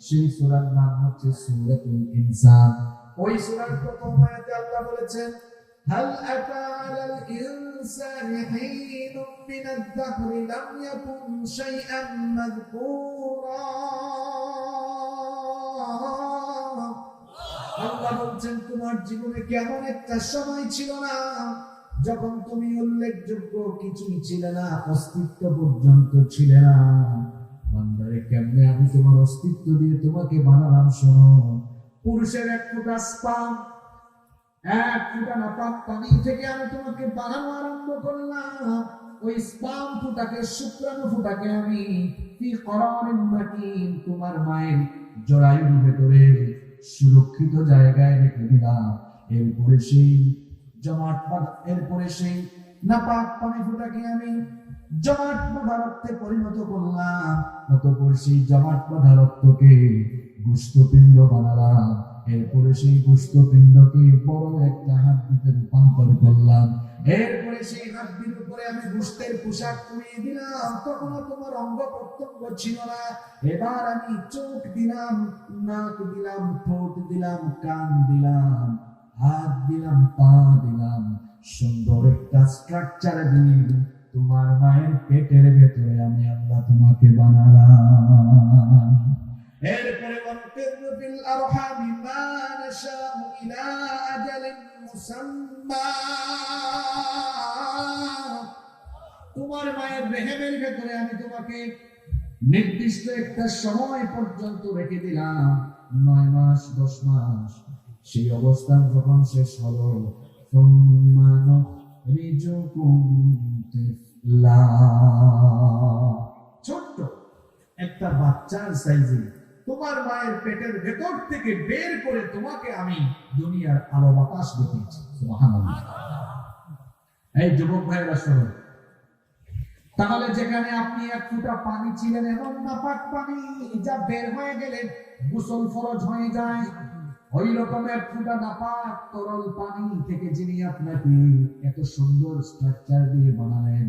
Speaker 1: সেই সূরার নাম হচ্ছে সূরাতুল ইনসান। ওই সূরার প্রথম আয়াতে আল্লাহ বলেছেন হাল আতা আলাল ইনসানি হিনুম মিনাদ দাহরি লাম ইয়াকুন শাইআন মাযকুরা। আল্লাহ বলছেন তোমার জীবনে কেমন একটা সময় ছিল না
Speaker 2: যখন তুমি উল্লেখযোগ্য কিছুই ছিলে না, অস্তিত্ব পর্যন্ত ছিলে না, বান্দারে কেমনে আমি তোমার অস্তিত্ব দিয়ে তোমাকে বানালাম। শোনো, পুরুষের এক ফোঁটা স্পাম, এক ফোঁটা নাপাক পানি থেকে আমি তোমাকে বানানো আরম্ভ করলাম। ওই স্পাম ফুটাকে, শুক্রাণু ফুটাকে আমি ফি করারিন মাকিন, তোমার মায়ের জরায়ুর ভেতরে সুরক্ষিত জায়গায় রেখে দিলাম। এরপরে সেই নাপাক পানি ফুটাকে আমি জমাট বাঁধা রক্তে পরিণত করলাম। অতঃপর সেই জমাট বাঁধা রক্তকে গোশতপিণ্ড বানালাম। এরপরে সেই গোশতপিণ্ডকে বড় একটা হাড্ডিতে রূপান্তর করলাম। এরপরে সেই হাড্ডির উপরে আমি গোশতের পোশাক পরিয়ে দিলাম। তখনও তোমার অঙ্গ প্রত্যঙ্গ ছিল না। এবার আমি চোখ দিলাম, নাক দিলাম, ঠোঁট দিলাম, কান দিলাম, হাত দিলাম, পা দিলাম, সুন্দর একটা স্ট্রাকচার দিয়ে তোমার মায়ের পেটের ভেতরে আমি আল্লাহ তোমাকে বানালাম। এরপরে ওয়ানকিরু ফিল আরহামি মা নাশাউ ইলা আজালিন মুসাম্মা, তোমার মায়ের রেহেমের ভেতরে আমি তোমাকে নির্দিষ্ট একটা সময় পর্যন্ত রেখে দিলাম, 9 মাস 10 মাস। সেই অবস্থান যখন শেষ হলো, সুম্মা নুখরিজুকুম তিফলা, ছোট্ট একটা বাচ্চার সাইজে তোমার মায়ের পেটের ভেতর থেকে বের করে তোমাকে আমি দুনিয়ার আলো বাতাস দেখিয়েছি। সুবহানাল্লাহ। এই যুবক ভাইরা শোনো, তাহলে যেখানে আপনি এক ফোঁটা পানি ছিলেন, এমন নাপাক পানি যা বের হয়ে গেলে গোসল ফরজ হয়ে যায়, ওই রকম এক ফোঁটা নাপাক তরল পানি থেকে যিনি আপনাকে এত সুন্দর স্ট্রাকচার দিয়ে বানালেন,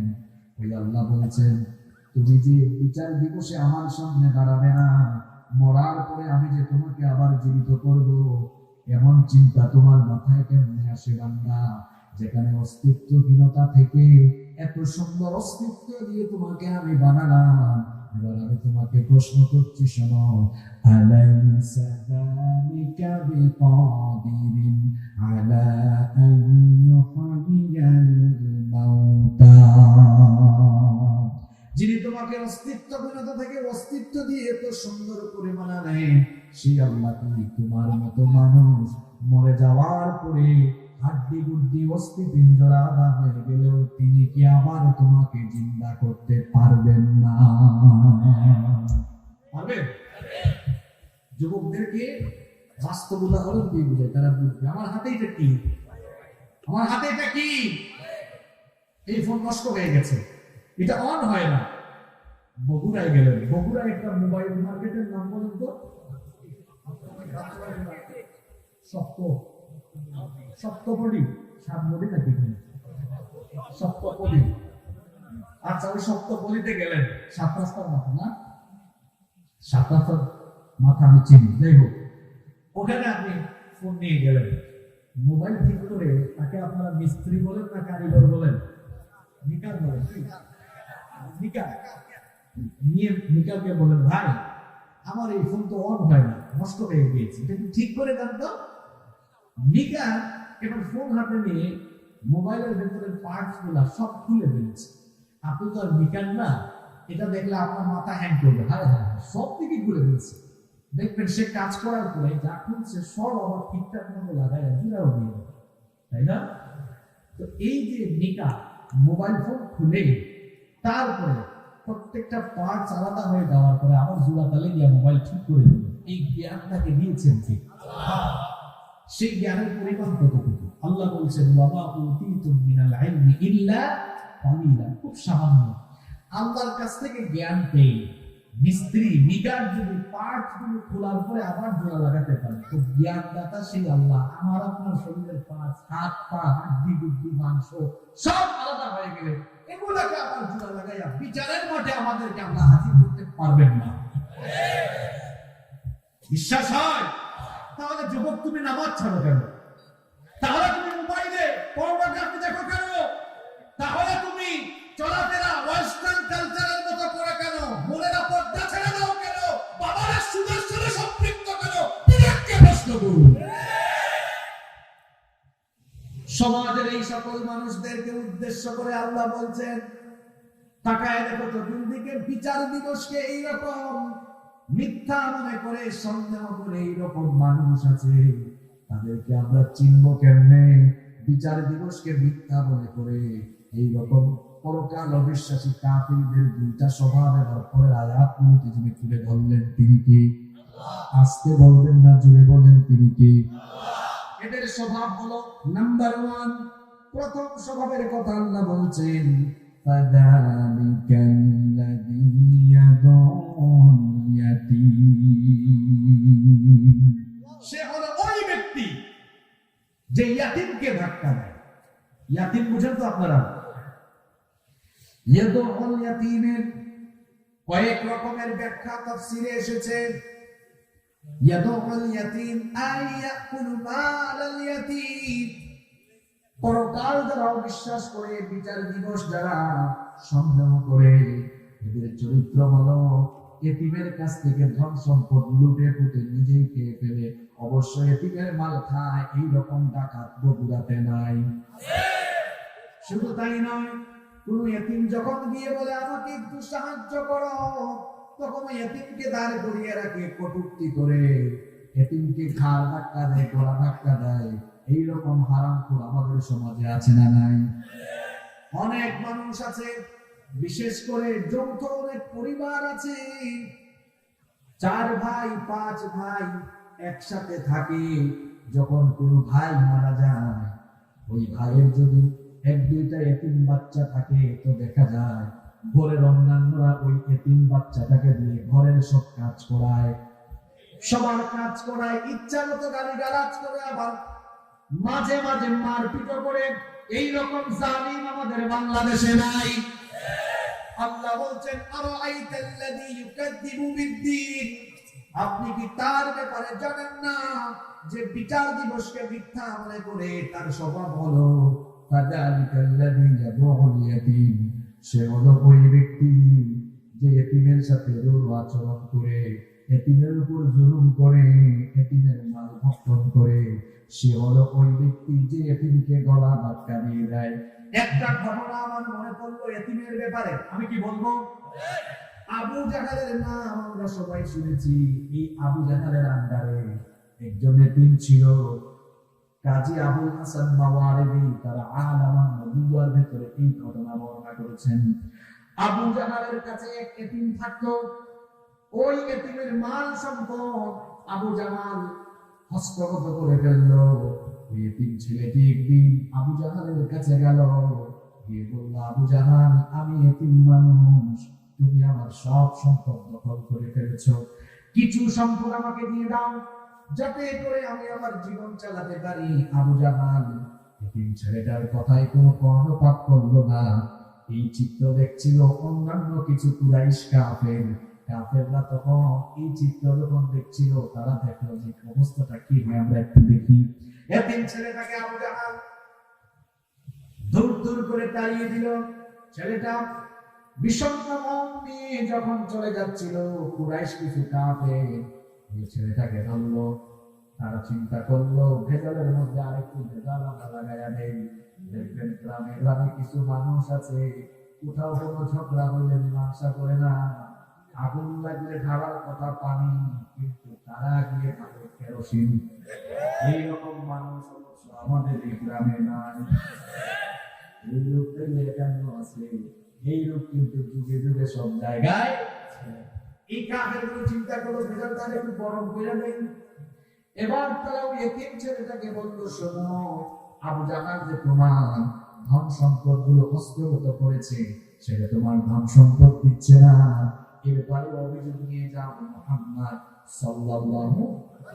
Speaker 2: ওই আল্লাহ বলছেন, তুমি যে বিচার দিবসে আমার সামনে দাঁড়াবে না, মরার পরে আমি যে তোমাকে আবার জীবিত করব, এমন চিন্তা তোমার মাথায় কেমনে আসে বান্দা? যেখানে অস্তিত্বহীনতা থেকে এত সুন্দর অস্তিত্ব দিয়ে তোমাকে আমি বানালাম। এবার আমি তোমাকে প্রশ্ন করছি, শোনো, আলাইসা যালিকা বিকাদিরিন আলা আন ইউহয়িয়াল মাউতা, যিনি তোমাকে অস্তিত্বহীনতা থেকে অস্তিত্ব দিয়ে এত সুন্দর করে বানালেন, সেই আল্লাহ কি তোমার মতো মানুষ মরে যাওয়ার পরে হাড্ডি গুড্ডি অস্থি পিঞ্জরা আধা হয়ে গেলেও তিনি কি আবার তোমাকে জিন্দা করতে পারবেন না? পারবেন? যুবকদেরকে বাস্তব উদাহরণ দিয়ে বুঝায়, তারা বুঝবে আমার হাতে এটা কি, আমার হাতে এটা কি। এই ফোন নষ্ট হয়ে গেছে, এটা অন হয় না। বগুড়ায় গেলেন, বগুড়ায় একটা মোবাইল মার্কেটের নাম বলেন তো? সপ্তপদী, সাতপদী নাকি সপ্তপদী? আচ্ছা, ওই সপ্তপদীতে গেলেন, 7 রাস্তার মাথা না, 7 রাস্তার মাথা আমি চিনি, যাই হোক, ওখানে আপনি ফোন নিয়ে গেলেন, মোবাইল ঠিক করে তাকে আপনারা মিস্ত্রি বলেন না কারিগর বলেন? নিকার বলেন, নিকার নিয়ে নিকারকে বলেন, ভাই আমার এই ফোন তো অন হয় না, নষ্ট হয়ে গিয়েছে, এটা কি ঠিক করে দেন তো। নিকার এবার ফোন হাতে নিয়ে মোবাইলের ভেতরের পার্টস গুলা সব খুলে ফেলছে। আপনি তো আর নিকার না, এটা দেখলে আপনার মাথা হ্যাং করবে, হ্যাঁ হ্যাঁ সব দিকে খুলে ফেলছে। দেখবেন সে কাজ করার পরে যা খুলছে সব আবার ঠিকঠাক মতো লাগায় জুড়াও দিয়ে দেবে, তাই না? তো এই যে নিকা মোবাইল ফোন খুলে তারপরে প্রত্যেকটা পার্টস আলাদা হয়ে যাওয়ার পরে আবার জোড়া তালে গিয়ে মোবাইল ঠিক করে দিল, এই জ্ঞানটাকে দিয়েছেন কি? সেই জ্ঞানের পরিমাণ কতটুকু? আল্লাহ বলছেন, ওয়ামা উতীতুম মিনাল ইলমি ইল্লা কালিলা, খুব সামান্য। আল্লাহর কাছ থেকে জ্ঞান পেয়ে মিস্ত্রি নিকার যদি পার্টস গুলো খোলার পরে আবার জোড়া লাগাতে পারে, তো জ্ঞানদাতা সেই আল্লাহ। আমার আপনার শরীরের পার্টস, হাত পা, হাড্ডি গুড্ডি, মাংস সব আলাদা হয়ে গেলে এগুলোকে আবার জোড়া লাগাইয়া বিচারের মাঠে আমাদেরকে আল্লাহ হাজির করতে পারবেন না। বিশ্বাস হয়? তাহলে যুবক তুমি নামাজ ছাড়ো কেন? তাহলে তুমি মোবাইলে পর্নোগ্রাফি দেখো কেন? তাহলে তুমি চলাফেরা ওয়েস্টার্ন কালচারের মতো করে কেন? মনের পর্দা ছেড়ে দাও কেন? বাবারা সুদের সাথে সম্পৃক্ত কেন? বিবেককে প্রশ্ন করুন। সমাজের এই সকল মানুষদেরকে উদ্দেশ্য করে আল্লাহ বলছেন, তাকায় দেখো চতুর্দিকে বিচার দিবসকে এইরকম মিথ্যা মনে করে, সন্দেহ করে এইরকম মানুষ আছে। তাদেরকে আমরা চিনবো কেমনে? বিচার দিবসকে মিথ্যা মনে করে এইরকম পরকাল অবিশ্বাসী কাফিরদের দুইটা স্বভাবের পরের আয়াতগুলোতে যিনি তুলে ধরলেন, তিনি কি? আসতে বলবেন না, জোরে বলেন, তিনি কি? এদের স্বভাব হলো নাম্বার 1, প্রথম স্বভাবের কথা আল্লাহ বলছেন, ফাযালিকাল্লাযী ইয়াদউল ইয়াতীম। সে হলো ওই ব্যক্তি যে ইয়াতীমকে ধাক্কা দেয়। ইয়াতীম বুঝেন তো আপনারা? ইয়াদউল ইয়াতীমের কয়েক রকমের ব্যাখ্যা তাফসীরে এসেছে। ইয়াদউল ইয়াতীম আই ইয়াকুলু মালাল ইয়াতীম, পরকাল যারা অবিশ্বাস করে, বিচার দিবস যারা সন্দেহ করে, এদের চরিত্র হলো এতিমের কাছ থেকে ধন সম্পদ লুটে পুটে নিজেই খেয়ে ফেলে। অবশ্যই এতিমের মাল খায়, এইরকম ডাকাত বগুড়াতে নাই। শুধু তাই নয়, কোন এতিম যখন গিয়ে বলে আমাকে একটু সাহায্য করো, তখন এতিমকে দাঁড় করিয়ে রাখে, কটূক্তি করে, এতিমকে ঘাড় ধাক্কা দেয়, গলা ধাক্কা দেয়। এইরকম হারামখোর আমাদের সমাজে আছে না নাই? অনেক মানুষ আছে, বিশেষ করে যৌথ অনেক পরিবার আছে, 4 ভাই 5 ভাই একসাথে থাকে। যখন কোনো ভাই মারা যায়, ওই ভাইয়ের যদি 1-2টা এতিম বাচ্চা থাকে, তো দেখা যায় ঘরের অন্যান্যরা ওই এতিম বাচ্চাটাকে দিয়ে ঘরের সব কাজ করায়, সবার কাজ করায়, ইচ্ছা মতো গালিগালাজ করে, আবার মাঝে মাঝে মারপিট করে। এইরকম জালিম আমাদের বাংলাদেশে নাই। আল্লাহ বলছেন, আরাআইতাল্লাযী ইউকাযযিবু বিদ্দীন, আপনি কি তার ব্যাপারে জানেন না যে বিচার দিবসকে মিথ্যা মনে করে তার স্বভাব হলো ফাযালিকাল্লাযী ইয়াদউল ইয়াতীম। সে হলো ওই ব্যক্তি যে এতিমের সাথে রূঢ় আচরণ করে, এতিমের উপর জুলুম করে, এতিমের মাল ভক্ষণ করে। সে হলো ওই ব্যক্তি যে এতিমকে গলা ধাক্কা দিয়ে দেয়। একটা ঘটনা আমার মনে পড়লো এতিমের ব্যাপারে, আমি কি বলবো? আবু জাহালের নাম আমরা সবাই শুনেছি। এই আবু জাহালের আন্ডারে একজন এতিম ছিল, কাজী আবুল হাসান মাওয়ারিদি, তারা আলামান নবুওয়ার ভিতরে এই ঘটনা বর্ণনা করেছেন। আবু জাহালের কাছে এক এতিম থাকতো। ওই এতিমের মাল সম্পদ আবু জাহাল হস্তগত করে ফেলল। ওই এতিম ছেলেটি একদিন আবু জাহালের কাছে গেল, গিয়ে বলল, আবু জাহাল, আমি এতিম মানুষ, তুমি আমার সব সম্পদ দখল করে ফেলেছো, কিছু সম্পদ আমাকে দিয়ে দাও, যাতে করে আমি আমার জীবন চালাতে পারি। আবু জাহাল এতিম ছেলেটার কথায় কোনো কর্ণপাত করলো না। এই চিত্র দেখছিল অন্যান্য কিছু কুরাইশ কাফেররা। তখন এই চিত্র যখন দেখছিল, তারা দেখলো যে অবস্থাটা কি হয়, আমরা একটু দেখি। এতিম ছেলেটাকে আবু জাহাল দূর দূর করে তাড়িয়ে দিল। ছেলেটা বিষণ্ণ মন নিয়ে যখন চলে যাচ্ছিল, কুরাইশ কিছু কাফের এই ছেলেটাকে ধরলো। তারা চিন্তা করলো, ভেজালের মধ্যে আরেকটু ভেজাল আমরা লাগাইয়া দেই। দেখবেন গ্রামে গ্রামে কিছু মানুষ আছে, কোথাও কোনো ঝগড়া হইলে মীমাংসা করে না, আগুন লাগলে ঢালার কথা পানি, কিন্তু তারা গিয়ে থাকে কেরোসিন। এইরকম মানুষ অবশ্য আমাদের এই গ্রামে নাই। এই লোক এখানে আছে, এই লোক কিন্তু যুগে যুগে সব জায়গায়। এই কাফেরগুলো চিন্তা করলো, ভেজালটা একটু গরম করে দেয়। এবার তারা ওই এতিম ছেলেটাকে বলল, শোনো, আবু জাহাল যে তোমার ধন সম্পদ গুলো হস্তগত করেছে, সেটা তোমার ধন সম্পদ দিচ্ছে না, এ ব্যাপারে অভিযোগ নিয়ে যাও মুহাম্মদ সাল্লাল্লাহু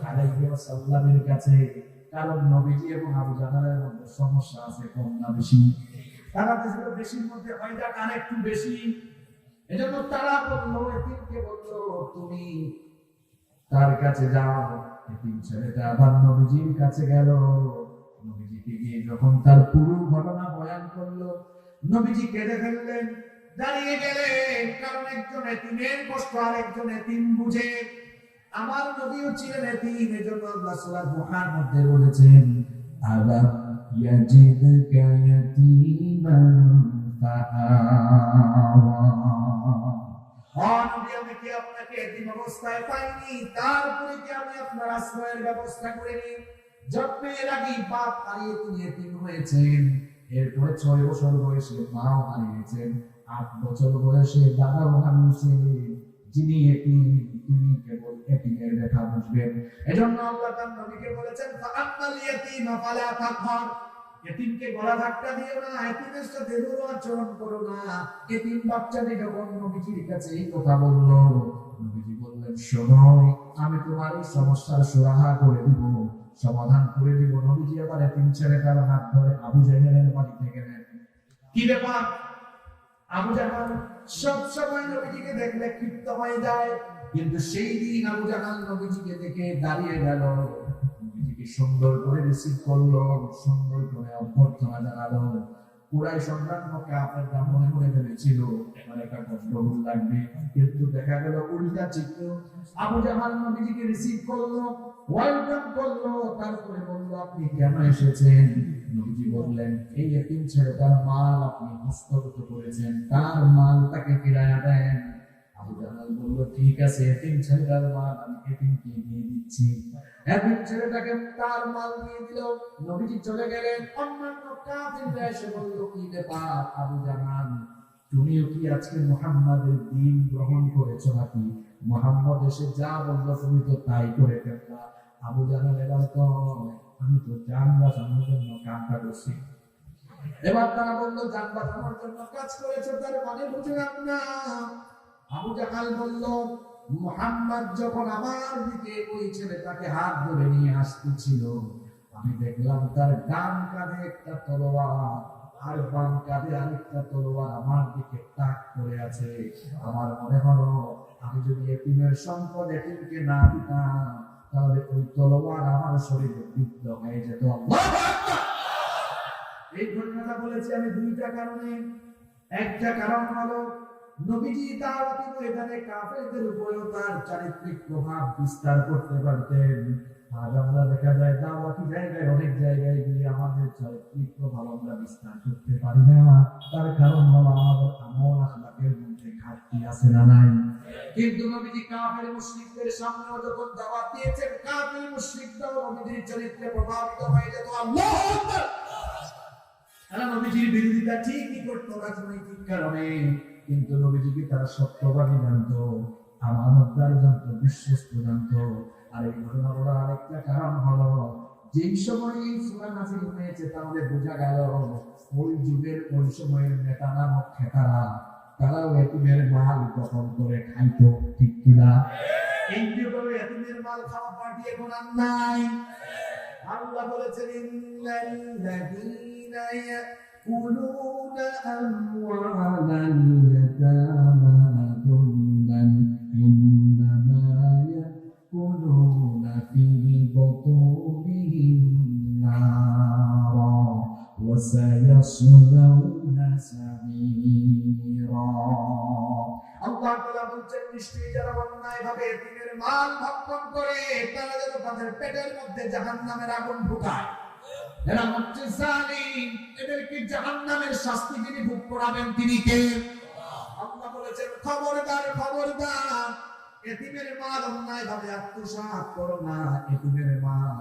Speaker 2: আলাইহি ওয়াসাল্লামের কাছে। কারণ নবীজি এবং আবু জাহালের মধ্যে সমস্যা আছে, কম না বেশি? তারা ছিল বেশির মধ্যে হয় না, আর একটু বেশি। এজন্য তারা বলল, এতিমকে বলল, তুমি তার কাছে যাও। এতিম ছেলেটা আবার নবীজির কাছে গেল। নবীজিকে গিয়ে যখন তার পুরো ঘটনা বয়ান করলো, নবীজি কেঁদে ফেললেন, দাঁড়িয়ে গেলেন। কারণ একজন এতিমের কষ্ট আর একজন এতিম বুঝে। আমার নবীও ছিলেন এতিম, এজন্য আল্লাহ সূরা দুহার মধ্যে বলেছেন, আলাম يجدك يتيما فآوى নবী আমি কি আপনাকে এতিম অবস্থায় পাইনি, তারপরে কি আমি আপনার আশ্রয়ের ব্যবস্থা করিনি? জন্মের আগেই বাপ হারিয়ে তিনি এতিম হয়েছেন, এরপরে 6 বছর বয়সে মাও হারিয়েছেন, 8 বছর বয়সে দাদাও হারিয়েছেন। যিনি এতিম তিনি কেবল এতিমের ব্যথা বুঝবেন। এজন্য আল্লাহ তার নবীকে বলেছেন ফাআম্মাল ইয়াতীমা ফালা তাকহার, এতিমকে গলা ধাক্কা দিও না, এতিমের সাথে রূঢ় আচরণ করো না। এতিম বাচ্চাটি যখন নবীজির কাছে এই কথা বলল, নবীজি বললেন শোনো, আমি তোমার এই সমস্যার সুরাহা করে দিব, সমাধান করে দিব। নবীজি আবার এতিম ছেলেটার হাত ধরে আবু জাহেলের বাড়িতে গেলেন। কি ব্যাপার? আবু জাহাল সব সময় নবীজিকে দেখলে ক্ষিপ্ত হয়ে যায়, কিন্তু সেই দিন আবু জাহাল নবীজিকে দেখে দাঁড়িয়ে গেল, নবীজিকে সুন্দর করে রিসিভ করলো, সুন্দর করে অভ্যর্থনা জানালো। কুরাইশ অন্যান্য কাফেররা মনে মনে ভেবেছিল এবার একটা গন্ডগোল লাগবে, কিন্তু দেখা গেল উল্টা চিত্র। আবু জাহাল নবীজিকে রিসিভ করলো, ওয়েলকাম করলো, তারপরে বলল আপনি কেন এসেছেন? নবীজি বললেন এই এতিম ছেলেটার মাল আপনি হস্তগত করেছেন, তার মাল তাকে ফিরাইয়া দেন। আবু জাহাল বলল ঠিক আছে, এতিম ছেলেটার মাল আমি এতিমকে দিয়ে দিচ্ছি। এতিম ছেলেটাকে তার মাল দিয়ে দিল, নবীজি চলে গেলেন। অন্যান্য কাফিররা এসে বলল কি ব্যাপার আবু জাহাল, তুমিও কি আজকে মুহাম্মাদের দ্বীন গ্রহণ করেছো নাকি? মুহাম্মদ এসে যা বললো তুমি তো তাই করে ফেললা। আবু জাহাল এবার তো আমি তো জান বাঁচানোর জন্য কাজটা করছি। এবার তারা বললো জান বাঁচানোর জন্য কাজ করেছো, তার মানে বুঝলাম না। আবু জাহাল বলল মুহাম্মদ যখন আমার দিকে ওই ছেলেটাকে হাত ধরে নিয়ে আসতেছিল, আমি দেখলাম তার ডান কাঁধে একটা তলোয়ার আর বাম কাঁধে আরেকটা তলোয়ার আমার দিকে তাক করে আছে। আমার মনে হলো আমি যদি এতিমের সম্পদ এতিমকে না দিতাম, তাহলে ওই তলোয়ার আমার শরীরে বিদ্ধ হয়ে যেত। আল্লাহু আকবার! এই ঘটনাটা বলেছি আমি দুইটা কারণে। একটা কারণ হলো নবীজি দাওয়াতি ময়দানে কাফেরদের উপরেও তার চারিত্রিক প্রভাব বিস্তার করতে পারতেন। আজ আমরা দেখা যায় দাওয়াতি জায়গায় অনেক জায়গায় গিয়ে আমাদের চারিত্রিক প্রভাব আমরা বিস্তার করতে পারি না। তার কারণ হলো আমাদের আমল আখলাকের মধ্যে ঘাটতি আছে না নাই? কিন্তু নবীজি কাফের মুশরিকদের সামনেও যখন দাওয়াত দিয়েছেন, কাফের মুশরিকরাও নবীজির চরিত্রে প্রভাবিত হয়ে যেত। আল্লাহু আকবার! তারা নবীজির বিরোধিতা ঠিকই করতো রাজনৈতিক কারণে, কিন্তু নবীজিকে তারা সত্যবাদী জানতো, আমানতদার জানতো, বিশ্বস্ত জানতো। আর এই ঘটনা বলার আরেকটা কারণ হলো যেই সময় এই সূরা নাযিল হয়েছে, তাহলে বোঝা গেল ওই যুগের ওই সময়ের নেতা নামক খেতারা তারাও এতিমের মাল দখল করে খাইতো, ঠিক কিনা? এই যুগে এতিমের মাল খাওয়া পার্টি এখন আর নাই। আল্লাহ বলেছেন ইন্নাল্লাযীনা ইয়াকুলুনা আমওয়ালাল ইয়াতামা যুলমান ইন্নামা ইয়াকুলুনা ফী বুতুনিহিম নারা ওয়া সায়াসলাউনা সাঈরা। আল্লাহ তাআলা বলেন নিশ্চয়ই যারা অন্যায়ভাবে এতিমের মাল ভক্ষণ করে তারা যেন তাদের পেটের মধ্যে জাহান্নামের আগুন ঢুকায়। এরা হচ্ছে জালিম, এদেরকে জাহান্নামের শাস্তি যিনি ভোগ করাবেন তিনি কে? আল্লাহ বলেছেন খবরদার খবরদার, এতিমের মাল অন্যায়ভাবে আত্মসাৎ করো না, এতিমের মাল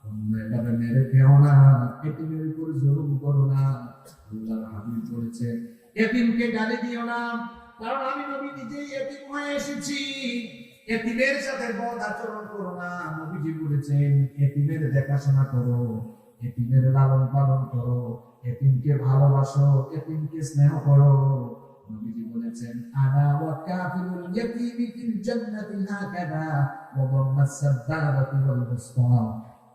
Speaker 2: অন্যায়ভাবে মেরে খেও না, এতিমের উপর জুলুম করো না। আল্লাহর হাবিব বলেছেন এতিমকে গালি দিও না, কারণ আমি নবী নিজেই এতিম হয়ে এসেছি। এতিমের সাথে বদ আচরণ করো না। নবীজি বলেছেন এতিমের দেখাশোনা করো, এতিমের লালন পালন করো, এতিমকে ভালোবাসো, এতিমকে স্নেহ করো। নবীজি বলেছেন আনা ওয়া কাফিরুল ইয়াতীমি ফিল জান্নাতি হাকাদা ওয়া দাম্মাস সাবাবাতি ওয়াল মুসতা।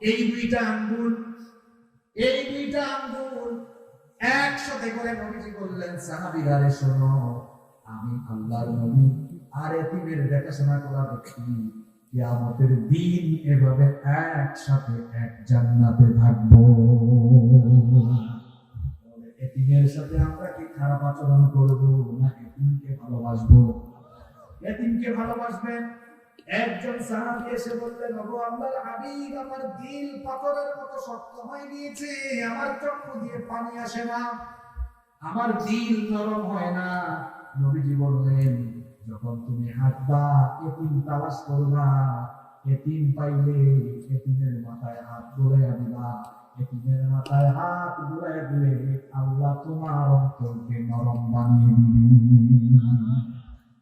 Speaker 2: এই দুইটা আঙ্গুল একসাথে করে নবীজি বললেন সাহাবীরা শোনো, আমি আল্লাহর নবী আর এতিমের দেখাশোনা করা ব্যক্তি কিয়ামতের দিন এভাবে একসাথে এক জান্নাতে থাকবো। এতিমের সাথে আমরা কি খারাপ আচরণ করব না এতিমকে ভালোবাসবো? এতিমকে ভালোবাসবেন, একজন সাহাবী এসে বললেন, ওগো আল্লাহর হাবিব, আমার দিল পাথরের মতো শক্ত হয়ে গিয়েছে, আমার চক্ষু দিয়ে পানি আসে না, আমার দিল নরম হয় না। নবীজি বললেন, যখন তুমি হাঁটবা, এতিম তালাশ করবা, এতিম পাইলে এতিমের মাথায় হাত বুলাইয়া দিবা, এতিমের মাথায় হাত বুলাইয়া দিলে আল্লাহ তোমার অন্তরকে নরম বানিয়ে দিবে।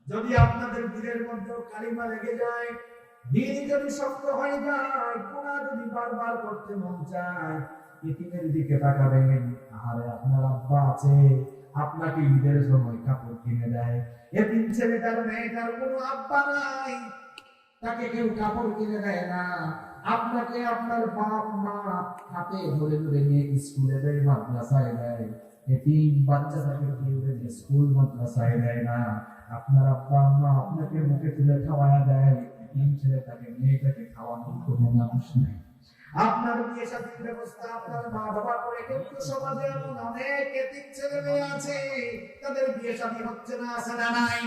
Speaker 2: যদি আপনাদের দিলের মধ্যে কালিমা লেগে যায়, দিল যদি শক্ত হয়ে যায়, গুনাহ যদি বারবার করতে মন চায়, এতিমের দিকে তাকাবেন, আরে আপনার আব্বা আছে, আপনাকে ঈদের সময় কাপড় কিনে দেয়, এতিম ছেলেটার মেয়েটার কোনো আব্বা নাই, তাকে কেউ কাপড় কিনে দেয় না, আপনাকে আপনার বাপ মা হাতে ধরে ধরে নিয়ে স্কুলে দেয়, মাদ্রাসায় দেয়, এতিম বাচ্চাটাকে কেউ স্কুল মাদ্রাসায় দেয় না, আপনার আব্বা আম্মা আপনাকে মুখে তুলে খাওয়ায়া দেয়, এতিম ছেলেটাকে মেয়েটাকে খাওয়ানোর কোনো মানুষ নেই। আপনার বিয়ে শাদীর ব্যবস্থা আপনার মা বাবা করে, কিন্তু সমাজে এমন অনেক এতিম ছেলে মেয়ে আছে, তাদের বিয়ে শাদী হচ্ছে না, আছে না নাই?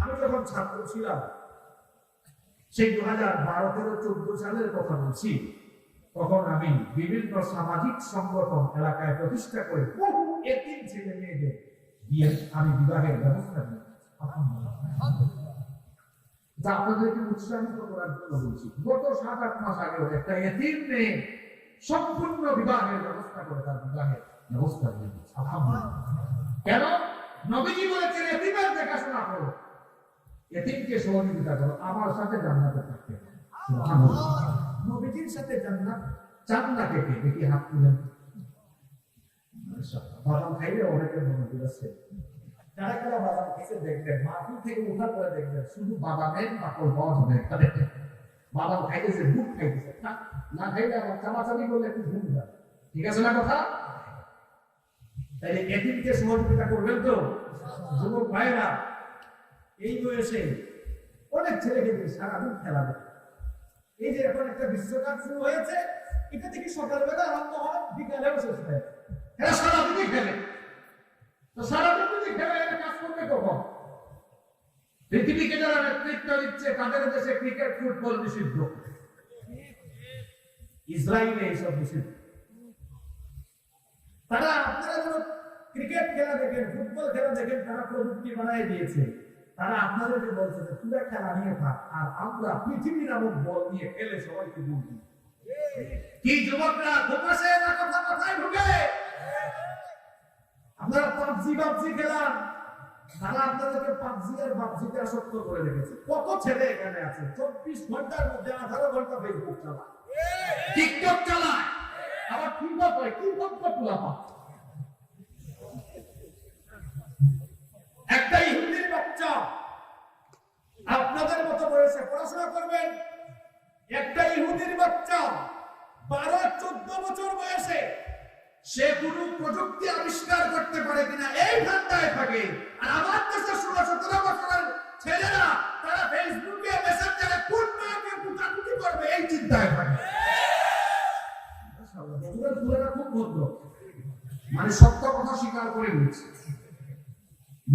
Speaker 2: আমি যখন ছাত্র ছিলাম, সেই 2012-13-14 সালের কথা বলছি, তখন আমি বিভিন্ন সামাজিক সংগঠন এলাকায় প্রতিষ্ঠা করে বহু এতিম ছেলে মেয়েদের বিয়ে, আমি বিবাহের ব্যবস্থা করি। যা আপনাদেরকে উৎসাহিত করার জন্য বলছি, গত 7-8 মাস আগেও একটা এতিম মেয়ে সম্পূর্ণ বিবাহের ব্যবস্থা করে, তার বিবাহের ব্যবস্থা দিয়ে দিচ্ছে। কেন? নবীজি বলেছেন, এতিমের দেখাশোনা করো, এতিমকে সহযোগিতা করো, আমার সাথে জান্নাতে থাকতে। নবীজির সাথে জান্নাত চান না কে? দেখি হাত তুলেন। বাদাম খাইলে অনেকের মনে পড়েছে, কারা কারা বাদাম খেতে দেখবেন, মাটি থেকে উঠার পরে দেখবেন শুধু বাদামের বাকল পাওয়া যাবে। বাদাম খাইতেছে, বুট খাইতেছে, না খাইলে আবার চামাচামি করলে একটু ঘুম যাবে। ঠিক আছে না কথা? তাই এতিমকে সহযোগিতা করবেন তো যুবক ভাইরা। এই বয়সে অনেক ছেলে কিন্তু সারাদিন খেলা দেখে। এই যে এখন একটা বিশ্বকাপ শুরু হয়েছে, এটা থেকে সকালবেলা আরম্ভ হয়, বিকালেও শেষ হয়, এরা সারাদিনই খেলে। তো সারাদিন যদি খেলে, এরা কাজ করবে কখন? পৃথিবীকে যারা নেতৃত্ব দিচ্ছে, তাদের দেশে ক্রিকেট ফুটবল নিষিদ্ধ, ইসরায়েলে এইসব নিষিদ্ধ। তারা, আপনারা যখন ক্রিকেট খেলা দেখেন, ফুটবল খেলা দেখেন, তারা প্রযুক্তি বানাই দিয়েছে। তারা আপনাদেরকে বলছে যে পুরো খেলা নিয়ে থাক, আর আমরা পৃথিবী নামক বল নিয়ে খেলে সবাইকে বুঝি। কি যুবকরা ঘুমাসে না কথা কথায় ঢুকে? আপনারা পাবজি খেলান, তারা আপনাদেরকে পাবজি আর বাবজিতে আসক্ত করে রেখেছে। কত ছেলে এখানে আছে 24 ঘন্টার মধ্যে 18 ঘন্টা ফেসবুক চালায়, টিকটক চালায়, আবার টিকটক হয়, টিকটক পোলা একটা ইহুদির বাচ্চা আপনাদের মতো বয়সে পড়াশোনা করবেন, একটা ইহুদির বাচ্চা 12-14 বছর বয়সে সে কোনো প্রযুক্তি আবিষ্কার করতে পারে কিনা এই ধান্দায় থাকে। আর আমার দেশে 16-17 বছরের ছেলেরা তারা ফেসবুকে মেসেঞ্জারে কোন মেয়েকে কুটাকুটি করবে এই চিন্তায় থাকে। খুব ভদ্র, মানে সত্য কথা স্বীকার করে নিচ্ছে।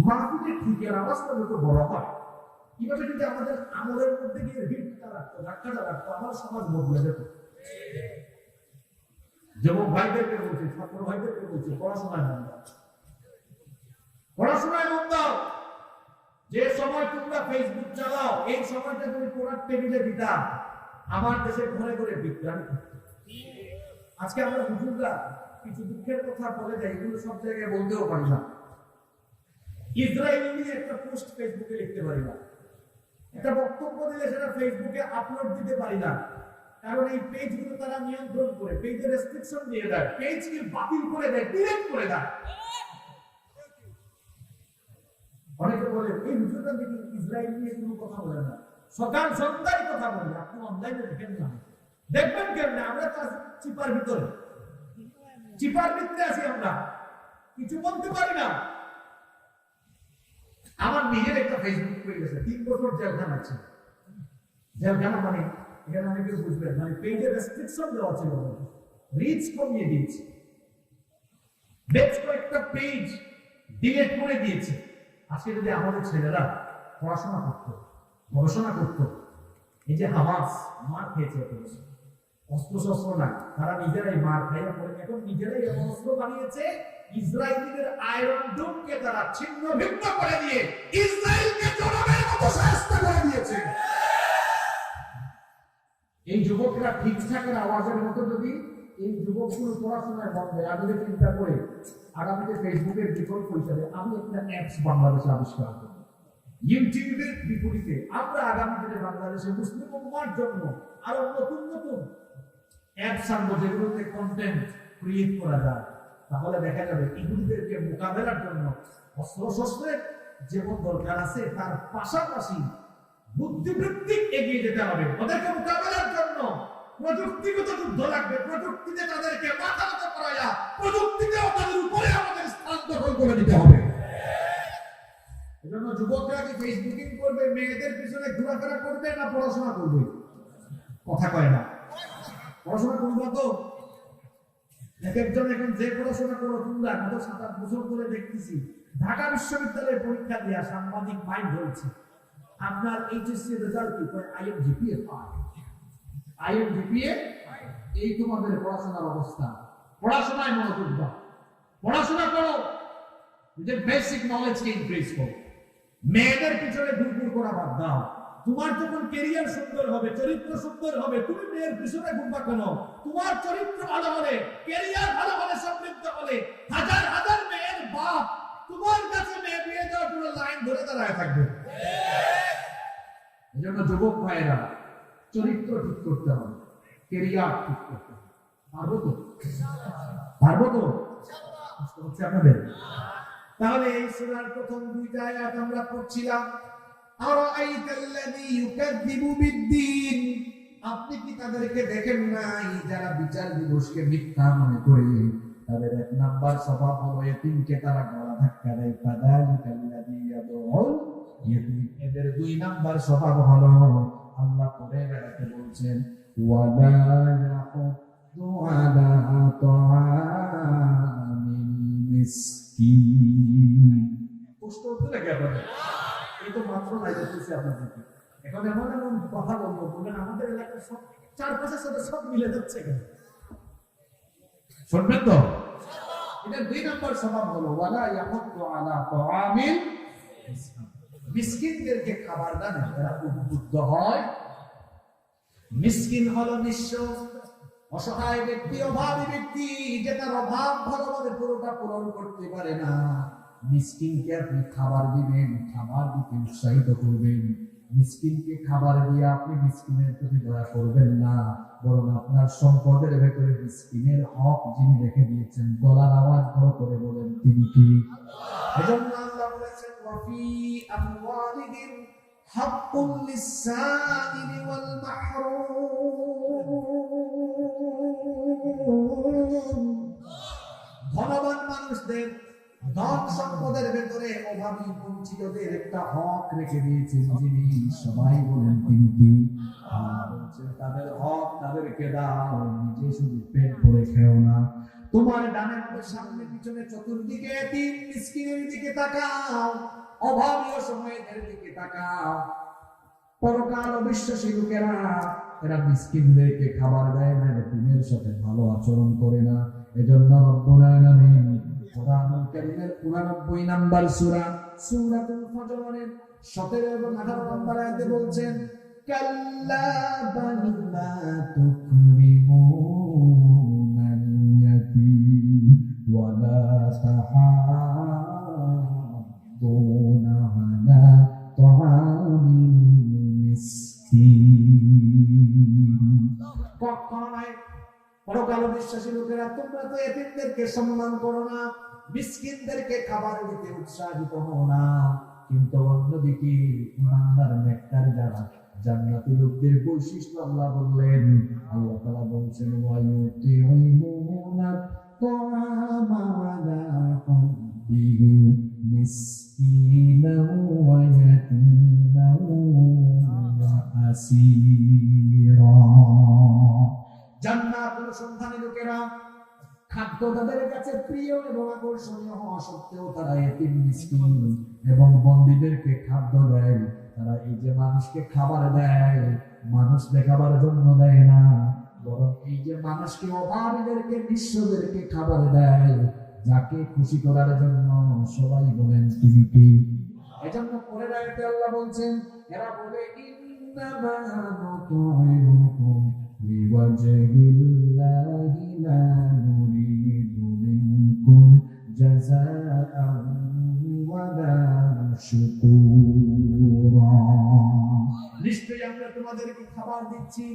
Speaker 2: মাটিতে ঠিকের আওয়াজটা যত বড় হয়, কিভাবে যদি আমাদের আমলের মধ্যে গিয়ে ভিড়টা রাখতো, ধাক্কাটা রাখতো, আমার সমাজ বদলে যেত। যুবক ভাইদেরকে বলছি, ছাত্র ভাইদেরকে বলছি, পড়াশোনায় মন দাও, পড়াশোনায় মন দাও। যে সময় তোমরা ফেসবুক চালাও, এই সময়টা তুমি কোরআন টেবিলে দিতা, আমার দেশে ঘরে ঘরে বিজ্ঞান। আজকে আমরা হুজুররা কিছু দুঃখের কথা বলে যাই, এগুলো সব জায়গায় বলতেও পারি না। ইসরায়েল নিয়ে একটা পোস্ট ফেসবুকে লিখতে পারি না, একটা বক্তব্য দিলে সেটা ফেসবুকে আপলোড দিতে পারি না, কারণ এই পেজগুলো তারা নিয়ন্ত্রণ করে, পেজে রেস্ট্রিকশন দিয়ে দেয়, পেজকে বাতিল করে দেয়, ডিলিট করে দেয়। অনেকে বলে এই হুজুররা দেখি ইসরায়েল নিয়ে কোনো কথা বলে না, সকাল সন্ধ্যায় কথা বলে। আপনি অনলাইনে দেখেন না, দেখবেন কেমনে? আমরা তো আছি চিপার ভিতরে, চিপার ভিতরে আছি, আমরা কিছু বলতে পারি না। আমার নিজের একটা ফেসবুক পেজ আছে, 3 বছর জেলখানা ছিল। জেলখানা মানে এখানে অনেকে বুঝবেন, মানে পেজে রেস্ট্রিকশন দেওয়া ছিল, রিচ কমিয়ে দিয়েছে, বেশ কয়েকটা পেজ ডিলিট করে দিয়েছে। আজকে যদি আমাদের ছেলেরা পড়াশোনা করতো, পড়াশোনা করতো। এই যে হামাস মার খেয়েছে এত বছর, অস্ত্র শস্ত্র না, তারা নিজেরাই মার খাইয়া পড়ে এখন নিজেরাই এমন অস্ত্র বানিয়েছে, ইসরায়েলিদের আয়রন ডোমকে তারা ছিন্ন ভিন্ন করে দিয়ে ইসরায়েলকে জনমের মতো শাস্তি করে দিয়েছে। এই যুবকরা ঠিকঠাকের আওয়াজের মতো যদি এই যুবকগুলো পড়াশোনায় বন্ধে আমি যদি চিন্তা করে আগামীতে ফেসবুকের বিকল্প হিসাবে আমি একটা অ্যাপস বাংলাদেশে আবিষ্কার করব, ইউটিউবের বিপরীতে আমরা আগামী দিনে বাংলাদেশে মুসলিম উম্মার জন্য আরো নতুন নতুন অ্যাপস আনবো যেগুলোতে কন্টেন্ট ক্রিয়েট করা যায়। তাহলে দেখা যাবে ইহুদিদেরকে মোকাবেলার জন্য অস্ত্র শস্ত্রের যেমন দরকার আছে তার পাশাপাশি বুদ্ধিবৃত্তিক এগিয়ে যেতে হবে। ওদেরকে মোকাবেলার জন্য প্রযুক্তিগত যুদ্ধ লাগবে, প্রযুক্তিতে তাদেরকে মাথা নত করাইয়া প্রযুক্তিতেও তাদের উপরে আমাদের স্থান দখল করে দিতে হবে। এজন্য যুবকরা কি ফেসবুকিং করবে, মেয়েদের পিছনে ঘোরাফেরা করবে না পড়াশোনা করবে? কথা কয় না। পড়াশোনা করবো তো এক একজন এখন যে পড়াশোনা করো তোমরা গত 7-8 বছর ধরে দেখতেছি ঢাকা বিশ্ববিদ্যালয়ে পরীক্ষা দিয়া সাংবাদিক ভাই বলছে আপনার এইচএসসি রেজাল্ট কি? আইএমজিপিএ পায়। আইএমজিপিএ এই তোমাদের পড়াশোনার অবস্থা। পড়াশোনায় মনোযোগ দাও, পড়াশোনা করো, নিজের বেসিক নলেজকে ইনক্রিজ করো, মেয়েদের পিছনে ঘুরঘুর করা বাদ দাও। তোমার যখন ক্যারিয়ার সুন্দর হবে, চরিত্র সুন্দর হবে, তুমি মেয়ের পিছনে ঘুরবা কেন? তোমার চরিত্র ভালো হলে, ক্যারিয়ার ভালো হলে, সমৃদ্ধ হলে হাজার হাজার মেয়ের বাপ তোমার কাছে মেয়ে বিয়ে দেওয়ার জন্য লাইন ধরে দাঁড়ায় থাকবে। এজন্য যুবক ভাইয়েরা চরিত্র ঠিক করতে হবে, ক্যারিয়ার ঠিক করতে হবে। পারবো তো? পারবো তো? কষ্ট হচ্ছে আপনাদের? তাহলে এই সূরার প্রথম 2টা আয়াত আমরা পড়ছিলাম, আরাআইতাল্লাযী ইউকাযযিবু বিদ্দীন, আপনি কি তাদেরকে দেখেন নাই যারা বিচার দিবসকে মিথ্যা মনে করে? তাদের 1 নাম্বার স্বভাব হলো এতিমকে তারা গলা ধাক্কা দেয়, ফাযালিকাল্লাযী ইয়াদউল ইয়তীম। এদের 2 নাম্বার স্বভাব হলো আল্লাহ পরে বেড়াতে বলছেন ওয়ালা ইয়াহুদ্দু আলা তাআমিল মিসকিন। কষ্ট হতে লাগে আপনাদের? এই তো মাত্র নাই করতেছি আপনাদেরকে। এখন এমন এমন কথা বলবো বলেন আমাদের এলাকার সব চারপাশের সাথে সব মিলে যাচ্ছে কেন? শুনবেন তো? এটা 2 নাম্বার স্বভাব হলো ওয়ালা ইয়াহুদ্দু আলা তাআমিল মিসকিন। মিসকিনদেরকে খাবার দান এরা উদ্বুদ্ধ হয়। মিসকিন হলো নিঃস্ব, অসহায় ব্যক্তি, অভাবী ব্যক্তি, যে তার অভাব ভালোভাবে পুরোটা পূরণ করতে পারে না। মিসকিনকে আপনি খাবার দিবেন, খাবার দিতে উৎসাহিত করবেন। মিসকিনকে খাবার দিয়ে আপনি মিসকিনের প্রতি দয়া করবেন না, বরং আপনার সম্পদের ভেতরে মিসকিনের হক যিনি রেখে দিয়েছেন গলার আওয়াজ বড় করে বলেন তিনি কি? এজন্য আল্লাহ বলেছেন ওয়াফি আমওয়ালিহিম হাক্কুল লিস-সাইলি ওয়াল মাহরুম। ধনবান মানুষদের ধন সম্পদের ভেতরে অভাবী বঞ্চিতদের একটা হক রেখে দিয়েছেন যিনি, সবাই বলেন তিনি কি? তাদের হক তাদেরকে দাও, নিজে শুধু পেট ভরে খেও না। তোমার ডানে বামে সামনে পিছনে চতুর্দিকে এতিম মিসকিনের দিকে তাকাও, অভাবী অসহায়দের দিকে তাকাও। পরকাল অবিশ্বাসী লোকেরা এরা মিসকিনদেরকে খাবার দেয় না, এতিমের সাথে ভালো আচরণ করে না। এজন্য রব্বুল আলামিন কোরআনুল কারীমের 89 নাম্বার সূরা সূরাতুল ফজরের 17 এবং 18 নম্বর আয়াতে বলছেন কাল্লা বাল লা তুকরিমুনাল ইয়াতীম ওয়া লা তাহাদ্দুনা আলা তাআমিল মিসকিন। কখনো নয় পরকাল বিশ্বাসী লোকেরা তোমরা তো এতিমদেরকে সম্মান করো না, মিসকিনদেরকে খাবার দিতে উৎসাহিত হও না। কিন্তু অন্যদিকে ইমানদার নেককার যারা জান্নাতি লোকদের বৈশিষ্ট্য আল্লাহ বললেন, আল্লাহ তাআলা বলছেন ওয়া ইউতিউনা তাআমা আলা হুব্বিহি মিসকিনাও ওয়া ইয়াতীমাও ওয়া আসীরা। জান্নাত অনুসন্ধানী লোকেরা খাদ্য তাদের কাছে প্রিয় এবং আকর্ষণীয় হওয়া সত্ত্বেও তারা এতিম মিসকিন এবং বন্দীদেরকে খাদ্য দেয়। তারা এই যে মানুষকে খাবার দেয়, মানুষ দেখাবার জন্য দেয় না, বরং এই যে মানুষকে অভাবীদেরকে নিঃস্বদেরকে খাবার দেয়, যাকে খুশি করার জন্য, সবাই বলেন তিনি কি? এজন্য পরের আয়াতে আল্লাহ বলছেন, এরা বলে ইন্নামা নুতইমুকুম লিওয়াজহিল্লাহি লা নুরিদু মিনকুম জাযাআন ওয়ালা শুকুরা। নিশ্চয়ই আমরা তোমাদেরকে খাবার দিচ্ছি,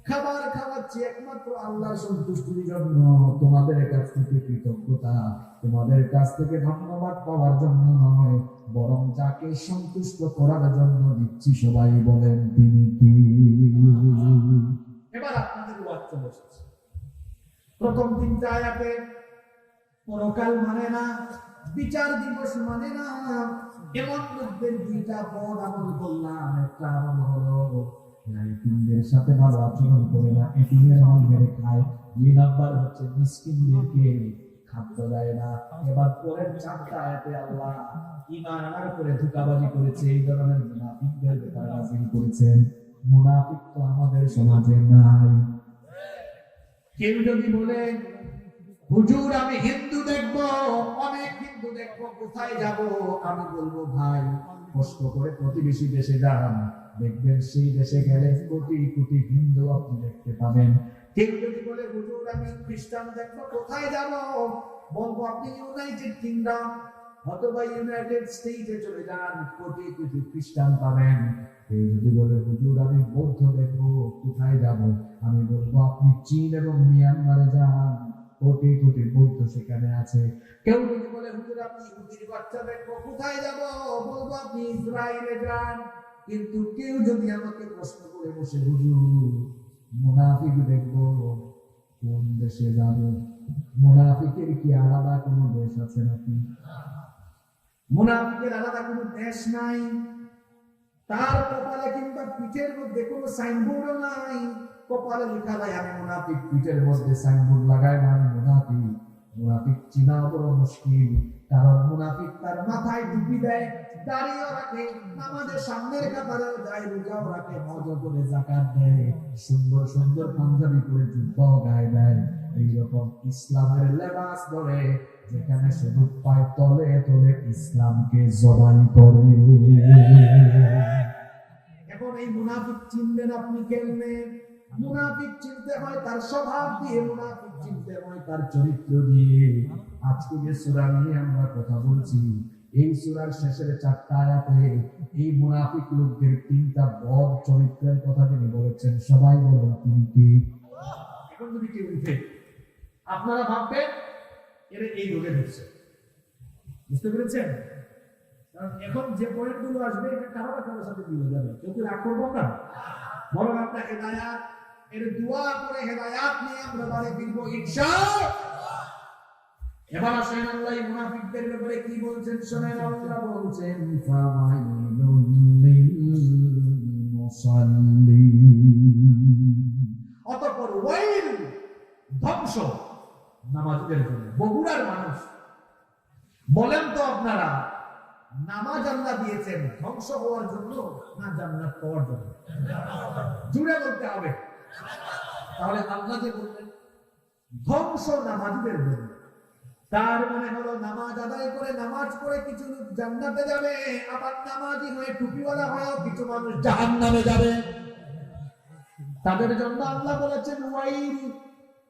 Speaker 2: খাবার খাওয়াচ্ছি একমাত্র আল্লাহর সন্তুষ্টির জন্য, তোমাদের কাছ থেকে কৃতজ্ঞতা, তোমাদের কাছ থেকে ধন্যবাদ পাওয়ার জন্য নয়, বরং যাকে সন্তুষ্ট করার জন্য দিচ্ছি। সবাই বলেন তিনি কি? এবার আপনাদের ওয়াক্ত বসেছে। প্রথম 3টা আয়াতে পরকাল মানে না, বিচার দিবস মানে না, এমন লোকদের 2টা পদ আমল করলাম। একটা আমল হলো এতিমদের সাথে ভালো আচরণ করে না, এতিমের মাল মেরে খায়। 2 নাম্বার হচ্ছে মিসকিনদেরকে খাদ্য দেয় না। এবার পরের 4টা আয়াতে আল্লাহ ঈমান আনার করে ধোঁকাবাজি করেছে এই ধরনের মুনাফিকদের ব্যাপারে নাযিল করেছেন। মুনাফিক তো আমাদের সমাজে নাই। কেউ যদি বলে হুজুর আমি হিন্দু দেখবো, অনেক হিন্দু দেখবো, কোথায় যাব? আমি বলবো ভাই কষ্ট করে প্রতিবেশী দেশে যান, দেখবেন সেই দেশে গেলে কোটি কোটি হিন্দু আপনি দেখতে পাবেন। কেউ যদি বলে হুজুর আমি খ্রিস্টান দেখবো, কোথায় যাব? বলবো আপনি ইউনাইটেড কিংডম অথবা ইউনাইটেড স্টেটে চলে যান, কোটি কোটি খ্রিস্টান পাবেন। কেউ যদি বলে হুজুর আমি বৌদ্ধ দেখবো, কোথায় যাব? আমি বলবো আপনি চীন এবং মিয়ানমারে যান, কোটি কোটি বৌদ্ধ সেখানে আছে। কেউ যদি বলে হুজুর আপনি ইহুদির বাচ্চা দেখবো, কোথায় যাব? বলবো আপনি ইসরায়েলে যান। কিন্তু কেউ যদি আমাকে প্রশ্ন করে বসে হুজুর মুনাফিক দেখবো, কোন দেশে যাব? মুনাফিকের কি আলাদা কোনো দেশ আছে নাকি? মুনাফিকের আলাদা কোনো দেশ নাই। তার কপালে কিংবা পিঠের মধ্যে কোনো সাইনবোর্ডও নাই। কপালে লেখা যায় আমি মুনাফিক, পিঠের মধ্যে সাইনবোর্ড লাগায় না আমি মুনাফিক। মুনাফিক চিনা বড় মুশকিল, কারণ মুনাফিক তার মাথায় টুপি দেয়, দাড়িও রাখে, নামাজের সামনের কাতারেও যায়, রোজাও রাখে, মজা করে যাকাত দেয়, সুন্দর সুন্দর পাঞ্জাবি পরে জুব্বাও গায়ে দেয়। এইরকম ইসলামের লেবাস ধরে, যেখানে শুধু পায় তলে তলে ইসলামকে জবাই করে। এখন এই মুনাফিক চিনবেন আপনি কেমনে? মুনাফিক চিনতে হয় তার স্বভাব দিয়ে, মুনাফিক চিনতে হয় তার চরিত্র দিয়ে। আজকে যে সূরা নিয়ে আমরা কথা বলছি, এই সূরার শেষের 4টা আয়াতে এই মুনাফিক লোকদের 3টা বদ চরিত্রের কথা তিনি বলেছেন। সবাই বলেন তিনি কি? এখন যদি কেউ উঠে, আপনারা ভাববেন এর এই রোগে ঢুকছে। বুঝতে পেরেছেন? কারণ এখন যে পয়েন্টগুলো আসবে এটা কারো কারোর সাথে মিলে যাবে। কেউ কি রাগ করবো না? বরং আপনার হেদায়াত এর দোয়া করে হেদায়াত নিয়ে আমরা বাড়ি ফিরবো ইনশাআল্লাহ। এবার আসেন আল্লাহ মুনাফিকদের ব্যাপারে কি বলছেন শুনেন। আল্লাহ বলছেন ফাওয়াইলুল লিল মুসাল্লিন, অতঃপর ওয়াইল ধ্বংস নামাজীদের জন্য। বগুড়ার মানুষ বলেন তো আপনারা, নামাজ আল্লাহ দিয়েছেন ধ্বংস হওয়ার জন্য না জান্নাত পাওয়ার জন্য? জুড়ে বলতে হবে। তাহলে আল্লাহ যে বললেন ধ্বংস নামাজীদের জন্য, তার মানে হলো নামাজ আদায় করে, নামাজ পড়ে কিছু লোক জান্নাতে যাবে, আবার নামাজি হয়ে টুপিওয়ালা হয়েও কিছু মানুষ জাহান্নামে যাবে। তাদের জন্য আল্লাহ বলেছেন ওয়াইল।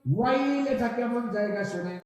Speaker 2: ওয়াইল এটা কেমন জায়গা শুনে